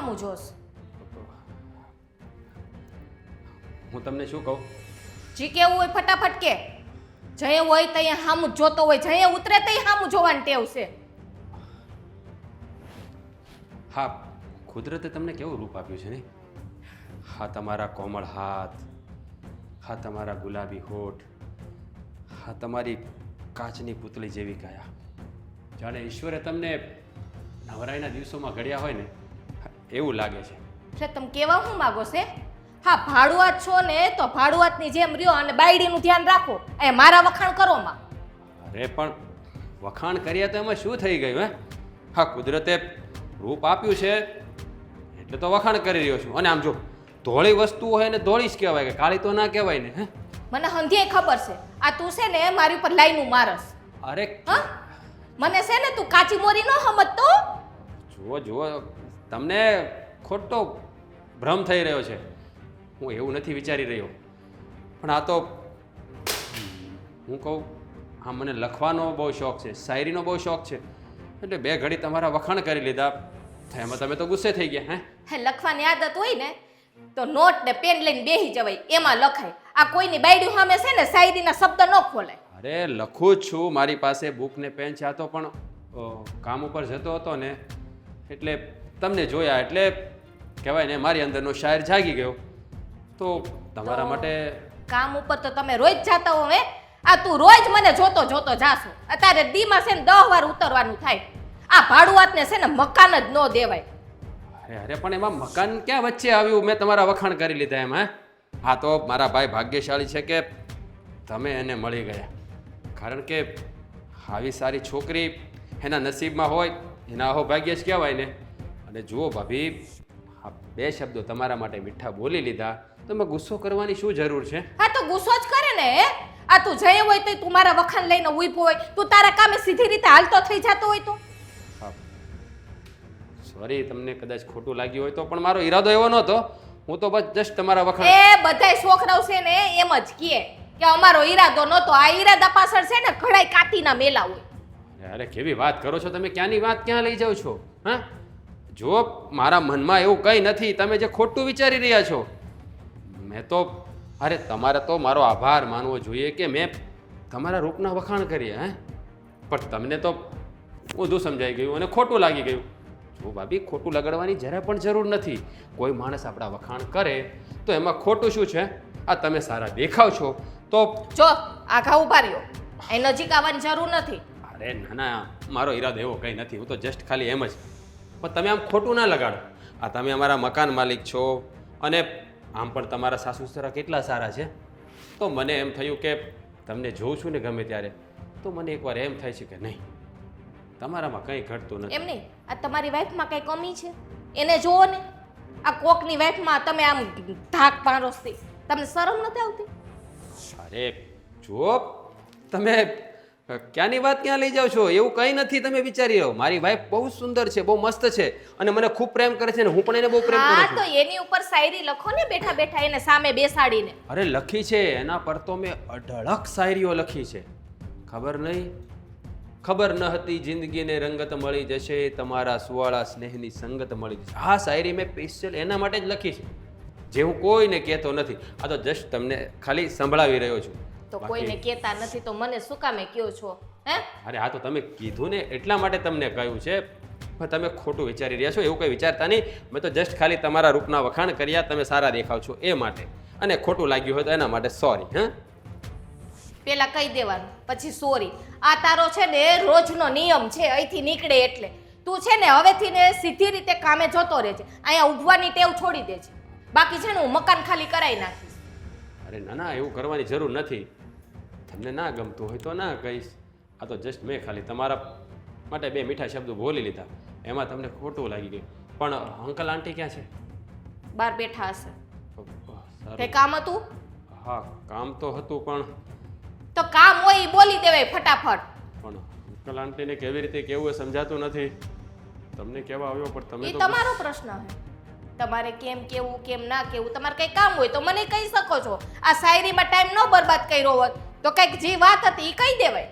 હામું જોસ? હું તમને શું કહું? જી કેવું હોય ફટાફટ કે. જઈએ હોય તઈ હામું જ જોતો હોય, જઈએ ઉતરે તઈ હામું જોવાની ટેવ છે. હા, કુદરતે તમને કેવું રૂપ આપ્યું છે ને? હા, તમારા કોમળ હાથ, હા તમારા ગુલાબી હોઠ, હા તમારી કાચની પૂતળી જેવી કાયા. જાણે ઈશ્વરે તમને નવરાઈના દિવસોમાં ઘડ્યા હોય ને એવું લાગે છે. એટલે તમે કેવા શું માગો છે? હા, ભાડુઆત છો ને તો ભાડુઆતની જેમ રહ્યો અને બાયડીનું ધ્યાન રાખો. એ મારા વખાણ કરો માં. અરે પણ વખાણ કર્યા તો એમાં શું થઈ ગયું હે? હા, કુદરતે રૂપ આપ્યું છે એટલે તો વખાણ કરી રહ્યો છું. અને આમ જો ધોળી વસ્તુ હોય ને ધોળી જ કહેવાય, કે કાળી તો ના કહેવાય ને. હે, મને હંધીએ ખબર છે આ તું છે ને મારી ઉપર લાઈનું મારસ. અરે હા, મને છે ને તું કાચી મોરી ન સમજતો. જુઓ જુઓ, તમને ખોટો ભ્રમ થઈ રહ્યો છે. હું એવું નથી વિચારી રહ્યો, પણ આ તો હું કહું, હા મને લખવાનો બહુ શોખ છે, શાયરીનો બહુ શોખ છે, એટલે બે ઘડી તમારા વખાણ કરી લીધા, એમાં તમે તો ગુસ્સે થઈ ગયા. હે, લખવાની આદત હોય ને તો નોટ ને પેન લઈને બેસી જવાય, એમાં લખાય. આ કોઈની બાયડી સામે છે ને શાયરીના શબ્દ ન ખોલાય. અરે લખું જ છું, મારી પાસે બુક ને પેન છે. આ તો પણ કામ ઉપર જતો હતો ને એટલે તમને જોયા એટલે કહેવાય ને મારી અંદરનો શાયર જાગી ગયો. તો તમારા માટે કામ ઉપર તો તમે રોજ જાતા હો. હે, આ તું રોજ મને જોતો જોતો જાશો. અત્યારે દીમાં છે ને 10 વાર ઉતરવાનું થાય. આ ભાડુઆતને છે ને મકાન જ ન દેવાય. અરે પણ એમાં મકાન ક્યાં વચ્ચે આવ્યું? મેં તમારા વખાણ કરી લીધા એમાં. હા, તો મારા ભાઈ ભાગ્યશાળી છે કે તમે એને મળી ગયા, કારણ કે આવી સારી છોકરી એના નસીબમાં હોય, એના અહો ભાગ્ય જ કહેવાય ને. અને જુઓ ભાભી, હા 2 શબ્દો તમારા માટે મીઠા બોલી લીધા, તમે ગુસ્સો કરવાની શું જરૂર છે? હા, તો ગુસ્સો જ કરે ને. હે, આ તું જઈ હોય તો તું મારા વખાણ લઈને ઊભો હોય, તું તારા કામે સીધી રીતે હાલતો થઈ જતો હોય તો. હા, સોરી, તમને કદાચ ખોટું લાગ્યું હોય તો, પણ મારો ઈરાદો એવો નહોતો. હું તો બસ જસ્ટ તમારા વખાણ. એ બધાય છોકરાઓ છે ને એમ જ કહે કે અમારો ઈરાદો નહોતો. આ ઈરાદા પાછળ છે ને ઘડાય કાતીના મેલા હોય. અરે કેવી વાત કરો છો તમે? ક્યાંની વાત ક્યાં લઈ જાઓ છો? હા, જો મારા મનમાં એવું કંઈ નથી, તમે જે ખોટું વિચારી રહ્યા છો. મેં તો, અરે તમારે તો મારો આભાર માનવો જોઈએ કે મેં તમારા રૂપના વખાણ કર્યા. હે, પણ તમને તો ઊંધું સમજાઈ ગયું અને ખોટું લાગી ગયું. જો ભાભી, ખોટું લગાડવાની જરા પણ જરૂર નથી. કોઈ માણસ આપણા વખાણ કરે તો એમાં ખોટું શું છે? આ તમે સારા દેખાવ છો તો જો આઘા ઉભા રહ્યો, એ નજીક આવવાની જરૂર નથી. અરે ના ના, મારો ઈરાદો એવો કંઈ નથી. હું તો જસ્ટ ખાલી એમ જ. પણ તમે આમ ખોટું ના લગાડો. આ તમે અમારા મકાન માલિક છો અને આમ પણ તમારા સાસુ સસરા કેટલા સારા છે. તો મને એમ થયું કે તમને જોઉં છું ને ગમે ત્યારે, તો મને એકવાર એમ થાય છે કે નહીં, તમારામાં કંઈ ઘટતું નથી. એમ નહીં, આ તમારી વાઈફમાં કઈ કમી છે એને જોવો ને. આ કોકની વાઈફમાં તમે આમ ધાક પાડોશી, તમને શરમ નથી આવતી? અરે જુઓ, તમે ક્યાંની વાત ક્યાં લઈ જાઓ છો? એવું કંઈ નથી, તમે વિચારી રહ્યો. મારી વાઈફ બહુ સુંદર છે, બહુ મસ્ત છે અને મને ખૂબ પ્રેમ કરે છે ને હું પણ એને બહુ પ્રેમ કરું હા, છું. તો એની ઉપર શાયરી લખો ને બેઠા બેઠા એને સામે બેસાડીને. અરે લખી છે, એના પર તો મેં અઢળક શાયરીઓ લખી છે. ખબર નહીં, ખબર ન હતી જિંદગીને રંગત મળી જશે, તમારા સુવાળા સ્નેહની સંગત મળી જશે. આ શાયરી મેં સ્પેશિયલ એના માટે જ લખી છે, જે હું કોઈને કહેતો નથી. આ તો જસ્ટ તમને ખાલી સંભળાવી રહ્યો છું. તો કોઈને કહેતા નથી તો મને શું કામે કયો છો? હે, અરે આ તો તમે કીધું ને એટલા માટે તમને કહ્યું છે, પણ તમે ખોટું વિચારી રહ્યા છો. એવું કંઈ વિચારતા નહીં. મેં તો જસ્ટ ખાલી તમારા રૂપના વખાણ કર્યા, તમે સારા દેખાવ છો એ માટે. અને ખોટું લાગ્યું હોય તો એના માટે સોરી. હા, પેલા કહી દેવાનું પછી સોરી. આ તારો છે ને રોજનો નિયમ છે, અહીંથી નીકળે એટલે. તું છે ને હવેથી ને સીધી રીતે કામે જતો રહેજે. અહીંયા ઊભવાની ટેવ છોડી દેજે. બાકી છે ને હું મકાન ખાલી કરાવી નાખીશ. અરે ના ના, એવું કરવાની જરૂર નથી. તમને ના ગમતું હોય તો ના કહીશ. આ તો જસ્ટ મેં ખાલી તમારા માટે 2 મીઠા શબ્દો બોલી લીધા, એમાં તમને ખોટું લાગી ગયું. પણ અંકલ આંટી ક્યાં છે? બહાર બેઠા હશે. સારું. તે કામ હતું? હા, કામ તો હતું, પણ તો કામ હોય ઈ બોલી દેવાય ફટાફટ. પણ અંકલ આંટીને કેવી રીતે કેવું એ સમજાતું નથી. તમને કહેવા આવ્યો પણ તમે એ તો તમારો પ્રશ્ન છે. તમારે કેમ કેવું કેમ ના કેવું, તમારે કઈ કામ હોય તો મને કહી શકો છો. આ શાયરીમાં ટાઈમ ન બરબાદ કર્યો હોત તો કઈક જે વાત હતી એ કહી દેવાય.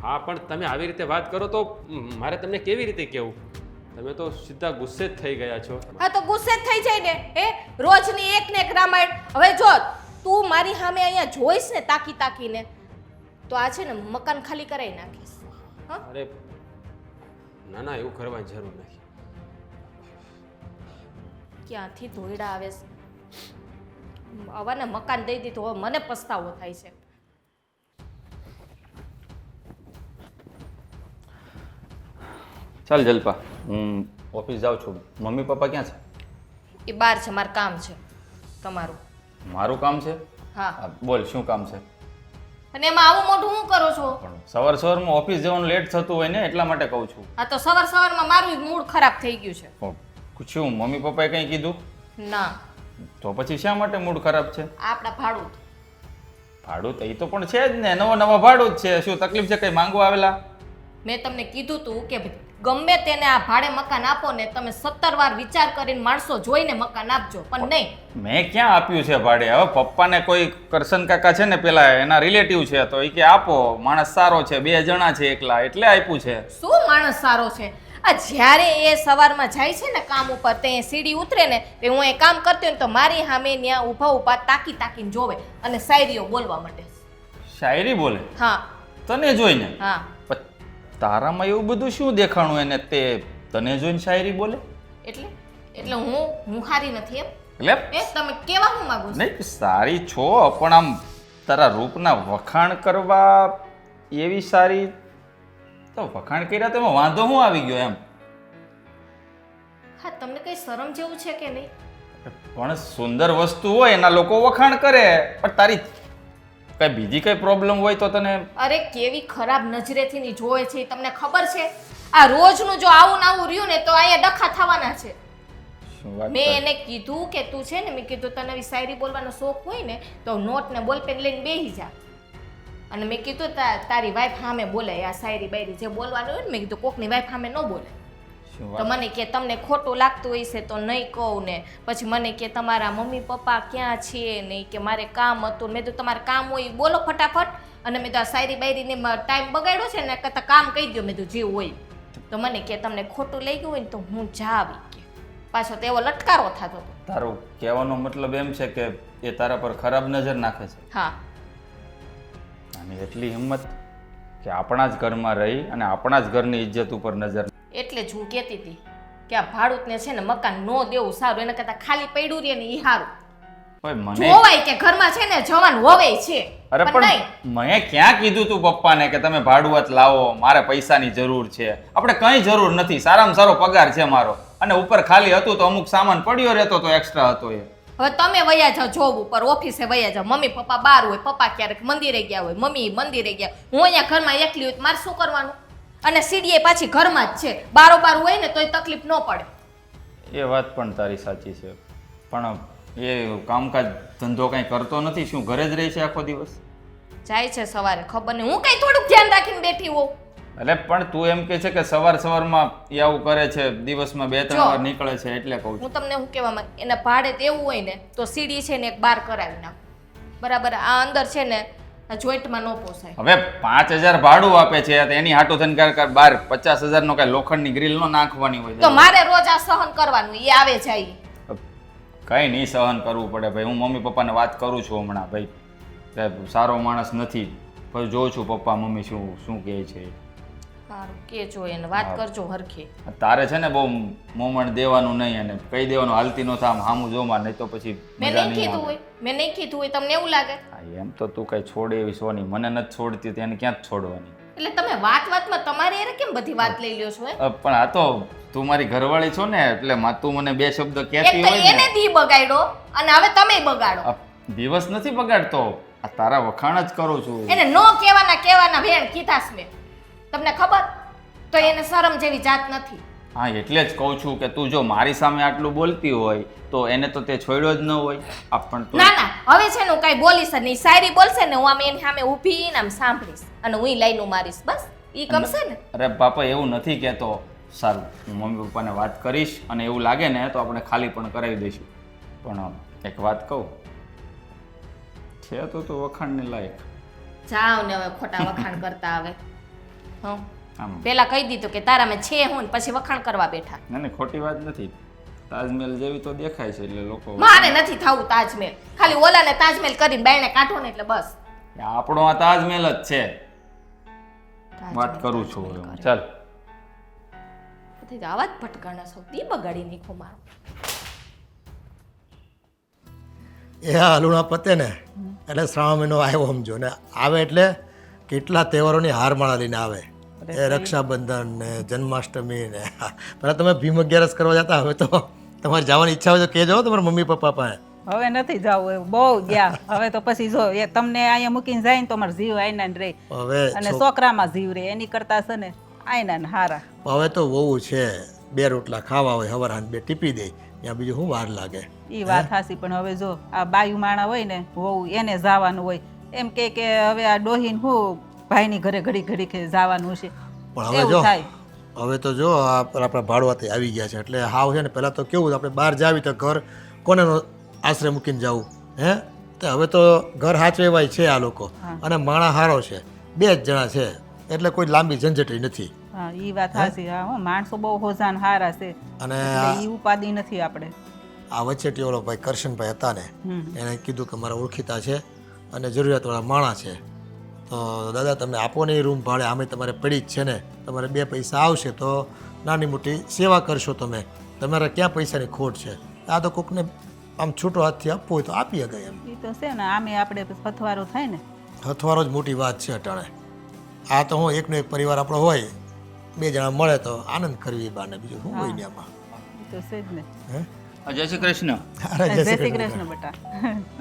હા, પણ તમે આવી રીતે વાત કરો તો મારે તમને કેવી રીતે કહેવું? તમે તો સીધા ગુસ્સે જ થઈ ગયા છો. હા તો ગુસ્સે જ થઈ જાય ને. હે રોજની એક ને એક રામાયણ. હવે જો તું મારી સામે અહીંયા જોઈશ ને તાકી તાકીને તો આ છે ને મકાન ખાલી કરાવી નાખીશ. હા અરે ના ના, એવું કરવાની જરૂર નથી. ક્યાંથી ધોઈડા આવે છે. આવાને મકાન દઈ દીધું, હવે મને પસ્તાવો થાય છે. ચાલ જલ્પા, હું ઓફિસ જાઉં છું. મમ્મી પપ્પા ક્યાં છે? એ બહાર છે, મારું કામ છે તમારું. મારું કામ છે? હા હા, બોલ શું કામ છે? અને એમાં આવું મોટું હું કરો છો? પણ સવાર સવારમાં ઓફિસ જવાનું લેટ થતું હોય ને એટલા માટે કહું છું. આ તો સવાર સવારમાં મારું મૂડ ખરાબ થઈ ગયું છે. શું મમ્મી પપ્પાએ કંઈ કીધું? ના. તો પછી શા માટે મૂડ ખરાબ છે? આપણા ભાડું. ભાડું તો એ તો પણ છે જ ને, નવા ભાડું જ છે. શું તકલીફ છે? કંઈ માંગવા આવેલા? મેં તમને કીધું તું કે ગમે તેને આ ભાડે મકાન આપો ને તમે 17 વાર વિચાર કરીને માણસો જોઈને મકાન આપજો, પણ નહીં. મેં ક્યાં આપ્યું છે ભાડે? હવે પપ્પાને કોઈ કરશન કાકા છે ને પેલા એના રિલેટિવ છે તો એ કે આપો, માણસ સારો છે, 2 જણા છે એકલા, એટલે આપ્યું છે. શું માણસ સારો છે? આ જ્યારે એ સવારમાં જાય છે ને કામ ઉપર તે સીડી ઉતરે ને તે હું એ કામ કરતી હોય ને તો મારી સામે ત્યાં ઊભા તાકી તાકીને જોવે અને શાયરીઓ બોલવા માંડે. શાયરી બોલે? હા. તને જોઈને? હા. તારામાં એવું બધું શું દેખાણું એને તે તને જોઈને શાયરી બોલે? એટલે હું હારી નથી એમ? એટલે એ તમે કેવા હું માંગો છો? નહીં, સારી છો પણ આમ તારા રૂપના વખાણ કરવા એવી સારી તો વખાણ કર્યા તો એમાં વાંધો શું આવી ગયો એમ? હા, તમને કઈ શરમ જેવું છે કે નહીં? પણ સુંદર વસ્તુ હોય એના લોકો વખાણ કરે, પણ તારી કઈ બીજી કઈ પ્રોબ્લેમ હોય તો તને? અરે કેવી ખરાબ નજરેથી ની જોવે છે તમને ખબર છે? આ રોજનું જો આવું ને આવું રહ્યું ને તો અહીંયા ડખા થવાના છે. શું વાત મેં કરે? એને કીધું કે તું છે ને, મેં કીધું તને આવી શાયરી બોલવાનો શોખ હોય ને તો નોટ ને બોલપેન લઈને બેસી જા. અને મેં કીધું તારી વાઈફ સામે બોલે આ શાયરી બાયરી જે બોલવાનું હોય ને, મેં કીધું કોકની વાઈફ સામે ન બોલે. શું તો વાત? મને કે તમને ખોટું લાગતું હશે તો નહીં કહું ને. પછી મને કે તમારા મમ્મી પપ્પા ક્યાં છે ને કે મારે કામ હતું. મેં તો તમારે કામ હોય ઈ બોલો ફટાફટ. અને મેં તો આ શાયરી બાયરીને ટાઈમ બગાડ્યો છે ને કરતાં કામ કહી દો. મેં તો જે હોય. તો મને કે તમને ખોટું લઈ ગયું હોય ને તો હું જાવી કે પાછો તેવો લટકારો થતો હતો. તારો કહેવાનો મતલબ એમ છે કે એ તારા પર ખરાબ નજર નાખે છે? હા. અને એટલી હિંમત કે આપણા જ ઘરમાં રહી અને આપણા જ ઘરની ઇજ્જત ઉપર નજર. એટલે જ હું કહેતી હતી કે આ ભાડૂતને છે ને મકાન ન દેવું સારું, એના કરતાં ખાલી પડ્યું રહે ને એ સારું. ઓય મને જોવાય કે ઘરમાં છે ને જવાન હોવે છે. અરે પણ મેં ક્યાં કીધું તું પપ્પાને કે તમે ભાડુઆત લાવો, મારે પૈસાની જરૂર છે? આપણે કંઈ જરૂર નથી, સારામાં સારો પગાર છે મારો, અને ઉપર ખાલી હતું તો અમુક સામાન પડ્યો રહેતો તો એક્સ્ટ્રા હતો એ. હવે તમે વયા જાઓ જોબ ઉપર, ઓફિસે વયા જાઓ. મમ્મી પપ્પા બહાર હોય, પપ્પા ક્યારેક મંદિરે ગયા હોય, મમ્મી મંદિરે ગયા, હું અહીંયા ઘરમાં એકલી હોય તો મારે શું કરવાનું? અને સીડીએ પાછી ઘરમાં જ છે, બારોબાર હોય ને તોય તકલીફ ન પડે. એ વાત પણ તારી સાચી છે, પણ એ કામકાજ ધંધો કંઈ કરતો નથી. શું ઘરે જ રહે છે આખો દિવસ? જાય છે સવારે, ખબર નહીં, હું કઈ થોડુંક ધ્યાન રાખીને બેઠી હોઉં. એટલે પણ તું એમ કે છે કે સવાર સવારમાં એ આવું કરે છે, દિવસમાં 2-3 જો. વાર નીકળે છે એટલે કહું છું. હું તમને શું કહેવા માંગ, એના ભાડે તેવું હોય ને તો સીડી છે ને એક બાર કરાવી નાખો, બરાબર? આ અંદર છે ને આ જોઈન્ટમાં ન પોસાય. હવે 5000 ભાડું આપે છે તો એની હાટો થઈને કાંઈ બાર 50,000 નો કઈ લોખંડની ગ્રીલ નો નાખવાની હોય? તો મારે રોજ આ સહન કરવાનું, એ આવે જાય. કઈ નહીં સહન કરવું પડે ભાઈ. હું મમ્મી પપ્પાને વાત કરું છું હમણાં ભાઈ, કે સારો માણસ નથી. પછી જોઉં છું પપ્પા મમ્મી શું કહે છે. સારું કેજો એને, વાત કરજો હરખી. તારે છે ને બહુ મોમણ દેવાનું નહીં અને કહી દેવાનું હાલતી નો થામ હામું જોમાં, નહીં તો પછી મેં મજા નહીં નહીં કીધું આવે. હોય, મેં નહીં કીધું હોય, તમને એવું લાગે? હા, એમ તો તું કઈ છોડે એવી સોની, મને નથી છોડતી તેને ક્યાં જ છોડવાની? એટલે તમે વાતમાં તમારી એને કેમ બધી વાત લઈ લ્યો છો? પણ આ તો તું મારી ઘરવાળી છો ને એટલે તું મને 2 શબ્દ એક કહેતી તો હોય એને ને. દી બગાડ્યો અને હવે તમે બગાડો. આ દિવસ નથી બગાડતો, આ તારા વખાણ જ કરું છું. એને નો કહેવાના ભેણ કીધાસ મેં, તમને ખબર? તો એને શરમ જેવી જાત નથી. હા, એટલે જ કહું છું કે તું જો મારી સામે આટલું બોલતી હોય તો એને તો તે છોડ્યો જ ન હોય. પણ તું ના હવે છે ને હું કાંઈ બોલીશ જ નહીં. શાયરી બોલશે ને હું આમ એની સામે ઊભી ને આમ સાંભળીશ અને હું લાઈનો મારીશ, બસ ઈ ગમશે ને? અરે બાપા એવું નથી કહેતો. સારું, હું મમ્મી પપ્પાને વાત કરીશ અને એવું લાગે ને તો આપણે ખાલી પણ કરાવી દઈશું. પણ એક વાત કહું, છે તો તું વખાણને લાયક. જાઓ ને હવે ખોટા વખાણ કરતા આવે. હા, આમ પેલા કહી દીધું કે તારામાં છે હું ને પછી વખાણ કરવા બેઠા. ના ના, ખોટી વાત નથી. તાજમહેલ જેવી તો દેખાય છે એટલે લોકો મારે નથી થવું તાજમહેલ. ખાલી ઓલાને તાજમહેલ કરીને બાયણે કાઢો ને એટલે બસ. આપણો આ તાજમહેલ જ છે. વાત તાજમહેલ, કરું છું તાજમહેલ હવે. કરે. ચાલ બધી આવા જ ભટકાણા છો. દી બગાડી નાખો મારો. એ આ હલુણા પતે ને એટલે શ્રાવણ મહિનો આવ્યો સમજો ને આવે એટલે કેટલા તહેવારોની હારમાળા લઈને આવે. એ રક્ષાબંધન ને જન્માષ્ટમી ને પહેલાં તમે ભીમ અગિયારસ કરવા જતા, હવે તો તમારે જવાની ઈચ્છા હોય તો કહેજો તમારા મમ્મી પપ્પા પાસે. હવે નથી જવું એવું બહુ ગયા. હવે તો પછી જો એ તમને અહીંયા મૂકીને જાય ને તો અમારો જીવ આઈના ને રહે હવે અને છોકરામાં જીવ રહે એની કરતા છે ને આઈના ને હારા. હવે તો વહુ છે, 2 રોટલા ખાવા હોય હવાર હાંજ 2 ટીપી દે, ત્યાં બીજું શું વાર લાગે. એ વાત હાસી, પણ હવે જો આ બાયુ માણા હોય ને વહુ એને જવાનું હોય એમ કે હવે આ ડોહીને હું ભાઈની ઘરે ઘડી ઘડી કે જવાનું છે પણ હવે એવું જો થાય. હવે તો જો આપણા ભાડવાથી આવી ગયા છે એટલે હાવ છે ને પહેલાં તો કેવું આપણે બહાર જાવી તો ઘર કોને આશરે મૂકીને જવું હે. તો હવે તો ઘર હાચવેવાય છે આ લોકો અને માણા હારો છે, 2 જ જણા છે એટલે કોઈ લાંબી ઝંઝટી નથી. હા એ વાત હાસી. હા હું માણસો બહુ હોજાન હારા છે અને એટલે ઈ ઉપાધિ નથી આપણે. આ વચ્ચેથી ઓલો ભાઈ કરશનભાઈ હતા ને હમ. એણે કીધું કે મારા ઓળખીતા છે અને જરૂરિયાતવાળા માણસ છે, તો દાદા તમે આપો ને એ રૂમ ભાડે, આમે તમારે પડી જ છે ને, તમારે 2 પૈસા આવશે તો નાની મોટી સેવા કરશો તમે, તમારે ક્યાં પૈસાની ખોટ છે. આ તો કોકને આમ છૂટો હાથથી આપવું હોય તો આપી ગયા એમ. એ તો છે ને આમે આપણે પથવારો થાય ને. હથવારો જ મોટી વાત છે અટાણે. આ તો હું એકનો એક પરિવાર આપણો હોય, 2 જણા મળે તો આનંદ કરવી બાને, બીજું શું હોય ને આમાં. એ તો છે જ ને. હે જય શ્રી કૃષ્ણ. અરે જય શ્રી કૃષ્ણ બેટા.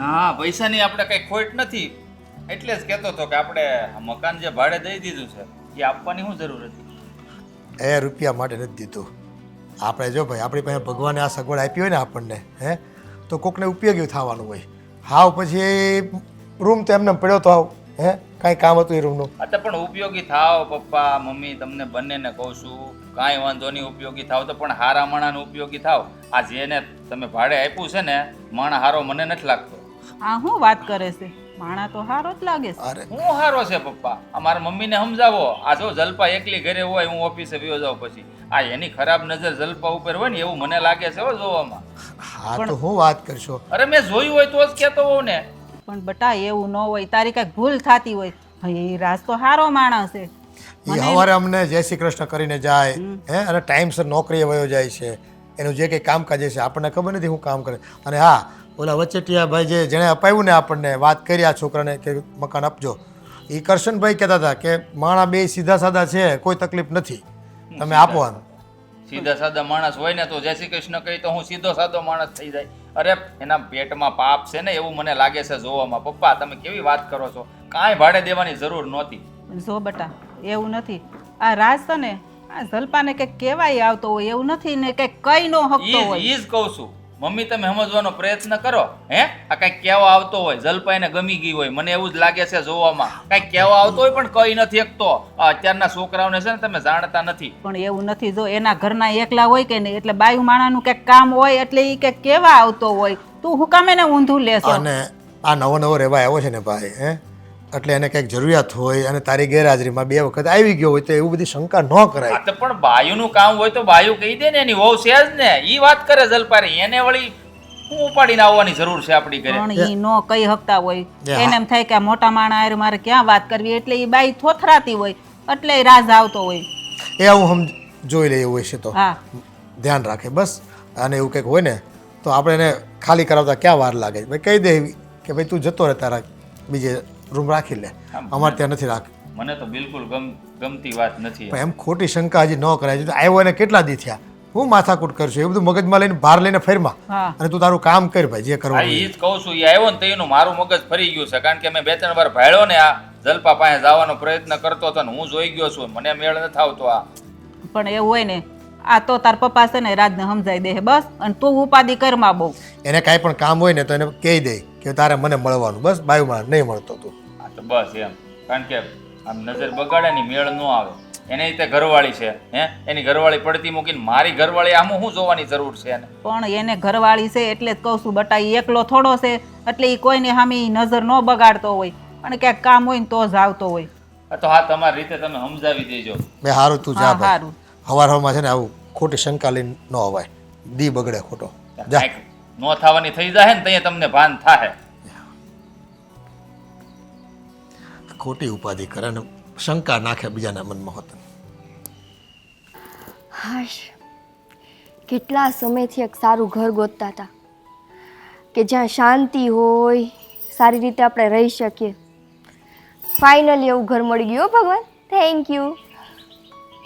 હા, પૈસાની આપણે કઈ ખોટ નથી એટલે જ કહેતો હતો કે આપણે આ મકાન જે ભાડે દઈ દીધું છે એ આપવાની શું જરૂર હતી? એ રૂપિયા માટે નથી દીધું. આપણે જો ભાઈ આપણી પાસે ભગવાને આ સગવડ આપી હોય ને આપણને હે, તો કોકને ઉપયોગી થવાનું હોય. હાવ પછી રૂમ તો એમને પડ્યો તો હાવ હે કાંઈ કામ હતું એ રૂમનું. આ તો પણ ઉપયોગી થાવ પપ્પા મમ્મી, તમને બંનેને કહું છું, કાંઈ વાંધો નહીં, ઉપયોગી થાવ તો પણ હારા માણાને ઉપયોગી થાવ. આ જેને તમે ભાડે આપ્યું છે ને માણા હારો મને નથી લાગતો. આ શું વાત કરે છે? માણા તો હારો જ લાગે છે. અરે હું હારો છે પપ્પા? આ મારા મમ્મીને સમજાવો. આ જો જલપા એકલી ઘરે હોય, હું ઓફિસે વયો જાઉં પછી આ એની ખરાબ નજર જલપા ઉપર હોય ને એવું મને લાગે છે હો જોવામાં. હા તો હું વાત કરશો. અરે મેં જોયું હોય તો જ કહેતો હોઉં ને. પણ બટા એવું ન હોય, તારી કઈક ભૂલ થતી હોય. એ રાજ તો હારો માણસ છે. એ સવારે અમને જય શ્રી કૃષ્ણ કરીને જાય હે અને ટાઈમસર નોકરીએ વયો જાય છે. એનું જે કંઈ કામકાજ છે આપણને ખબર નથી શું કામ કરે. અને હા ઓલા વચેટિયા ભાઈ જેણે અપાવ્યું ને આપણને વાત કરી આ છોકરાને કે મકાન આપજો, એ કરશનભાઈ કહેતા હતા કે માણા 2 સીધા સાદા છે, કોઈ તકલીફ નથી, તમે આપો એમ. સીધા સાદા માણસ હોય ને તો જય શ્રી કૃષ્ણ કહી તો હું સીધો સાદો માણસ થઈ જાય. અરે એના પેટમાં પાપ છે ને એવું મને લાગે છે જોવામાં. પપ્પા તમે કેવી વાત કરો છો? કાંઈ ભાડે દેવાની જરૂર નહોતી. પણ જો બટા એવું નથી. આ રાજ છે ને આ જલપાને કંઈક કહેવાય આવતો હોય એવું નથી ને કંઈક કઈ ન હકતો હોય. ઈ જ કહું છું મમ્મી, તમે સમજવાનો પ્રયત્ન કરો. હે આ કંઈક કહેવા આવતો હોય, જલપા એને ગમી ગઈ હોય, મને એવું જ લાગે છે જોવામાં. કંઈક કહેવા આવતો હોય પણ કઈ નથી શકતો. અત્યારના છોકરાઓને છે ને તમે જાણતા નથી. પણ એવું નથી. જો એના ઘરના એકલા હોય કે નહીં એટલે બાયુ માણાનું કંઈક કામ હોય એટલે એ કંઈક કહેવા આવતો હોય. તું હું કામ એને ઊંધું લેશો? અને આ નવો રહેવા આવ્યો છે ને ભાઈ હે, એટલે એને કંઈક જરૂરિયાત હોય અને તારી ગેરહાજરીમાં 2 વખત આવી ગયો હોય તો એવું બધી શંકા ન કરાય. આ તો પણ બાયુનું કામ હોય તો બાયુ કહી દે ને, એની વહુ છે જ ને. ઈ વાત કરે જલપારી, એને વળી હું ઉપાડીને આવવાની જરૂર છે આપણી ઘરે? પણ ઈ નો કહી હકતા હોય. એને એમ થાય કે આ મોટા માણા હારે મારે ક્યાં વાત કરવી, એટલે ઈ બાઈ થોથરાતી હોય એટલે ઈ રાજ આવતો હોય. એ હું જોઈ લઈએ એવું હશે તો હા ધ્યાન રાખે બસ. અને એવું કંઈક હોય ને તો આપણે એને ખાલી કરાવતા ક્યાં વાર લાગે? ભાઈ કહી દે કે ભાઈ તું જતો રહે, તારા બીજે રૂમ રાખી લે, અમારે ત્યાં નથી રાખ. મને તો બિલકુલ ગમતી વાત નથી. પણ એમ ખોટી શંકા હજી ન કરાય. તો આવ્યો એને કેટલા દી થયા, હું માથાકૂટ કરશું? એ બધું મગજમાં લઈને બહાર લઈને ફેરમાં હા અને તું તારું કામ કર ભાઈ, જે હા કરવાનું. ઈ જ કહું છું. ઈ આવ્યો ને તો એનું મારું મગજ ફરી ગયું છે, કારણ કે મેં 2-3 વાર ભાળ્યો ને આ જલપા પાસે જવાનો પ્રયત્ન કરતો હતો ને હું જોઈ ગયો છું. મને મેળ નથી આવતો. આ પણ એવું હોય ને આ તો તાર પપ્પા છે ને રાજને સમજાઈ દે બસ. અને તું ઉપાધિ કરમાં બહુ. એને કાંઈ પણ કામ હોય ને તો એને કહી દે કે તારે મને મળવાનું, બસ બાયુમાં નહીં મળતો તું. આ તો બસ એમ, કારણ કે આમ નજર બગાડે ની મેળ ન આવે. એને રીતે ઘરવાળી છે હે, એની ઘરવાળી પડતી મૂકીને મારી ઘરવાળી આમ શું જોવાની જરૂર છે એને? પણ એને ઘરવાળી છે એટલે જ કહું છું બટા, ઈ એકલો થોડો છે એટલે ઈ કોઈને સામે ઈ નજર ન બગાડતો હોય. અને ક્યાંક કામ હોય ને તો જ આવતો હોય. તો હા તમારી રીતે તમે સમજાવી દેજો. મેં સારું તું જા હા ભાઈ સારું હવારમાં છે ને આવું ખોટી શંકા લઈને ન અવાય દી બગડે ખોટો જા કાંઈક નો થવાની થઈ જાય ને ત્યાં તમને ભાન થાય. ખોટી ઉપાધિ કરે ને શંકા નાખે બીજાના મનમાં હોત હાશ કેટલા સમયથી એક સારું ઘર ગોતતા હતા કે જ્યાં શાંતિ હોય સારી રીતે આપણે રહી શકીએ. ફાઇનલી એવું ઘર મળી ગયું હો ભગવાન, થેન્ક યુ.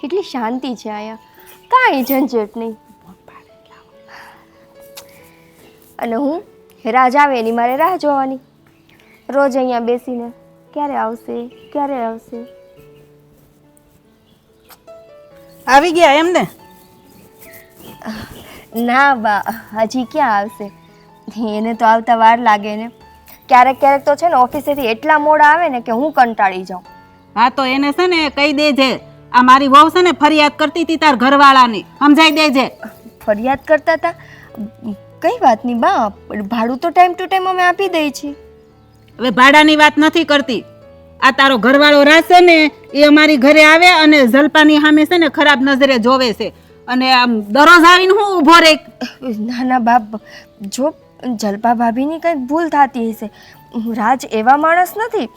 કેટલી શાંતિ છે અહીંયા, કાંઈ ઝંઝટ નહીં. અને હું રાજ આવે એની મારે રાહ જોવાની, રોજ અહીંયા બેસીને ક્યારે આવશે ક્યારે આવશે. આવી ગયા એમ ને? ના બા, હજી ક્યાં આવશે, એને તો આવતા વાર લાગે ને. ક્યારેક ક્યારેક તો છે ને ઓફિસેથી એટલા મોડા આવે ને કે હું કંટાળી જાઉં. હા તો એને છે ને કહી દેજે, આ મારી વહુ છે ને ફરિયાદ કરતી હતી તાર ઘરવાળાની, સમજાઈ દેજે. ફરિયાદ કરતા હતા? કઈ વાતની બા, ભાડું તો ટાઈમ ટુ ટાઈમ અમે આપી દઈએ છીએ. હવે ભાડાની વાત નથી કરતી, આ તારો ઘરવાળો રાસ છે ને એ અમારી ઘરે આવે અને જલપાની સામે છે ને ખરાબ નજરે જોવે છે અને આમ દરરોજ આવીને હું ઊભો રહે. ના ના બાપ, જો જલપા ભાભીની કંઈક ભૂલ થતી હશે. રાજ એવા માણસ નથી,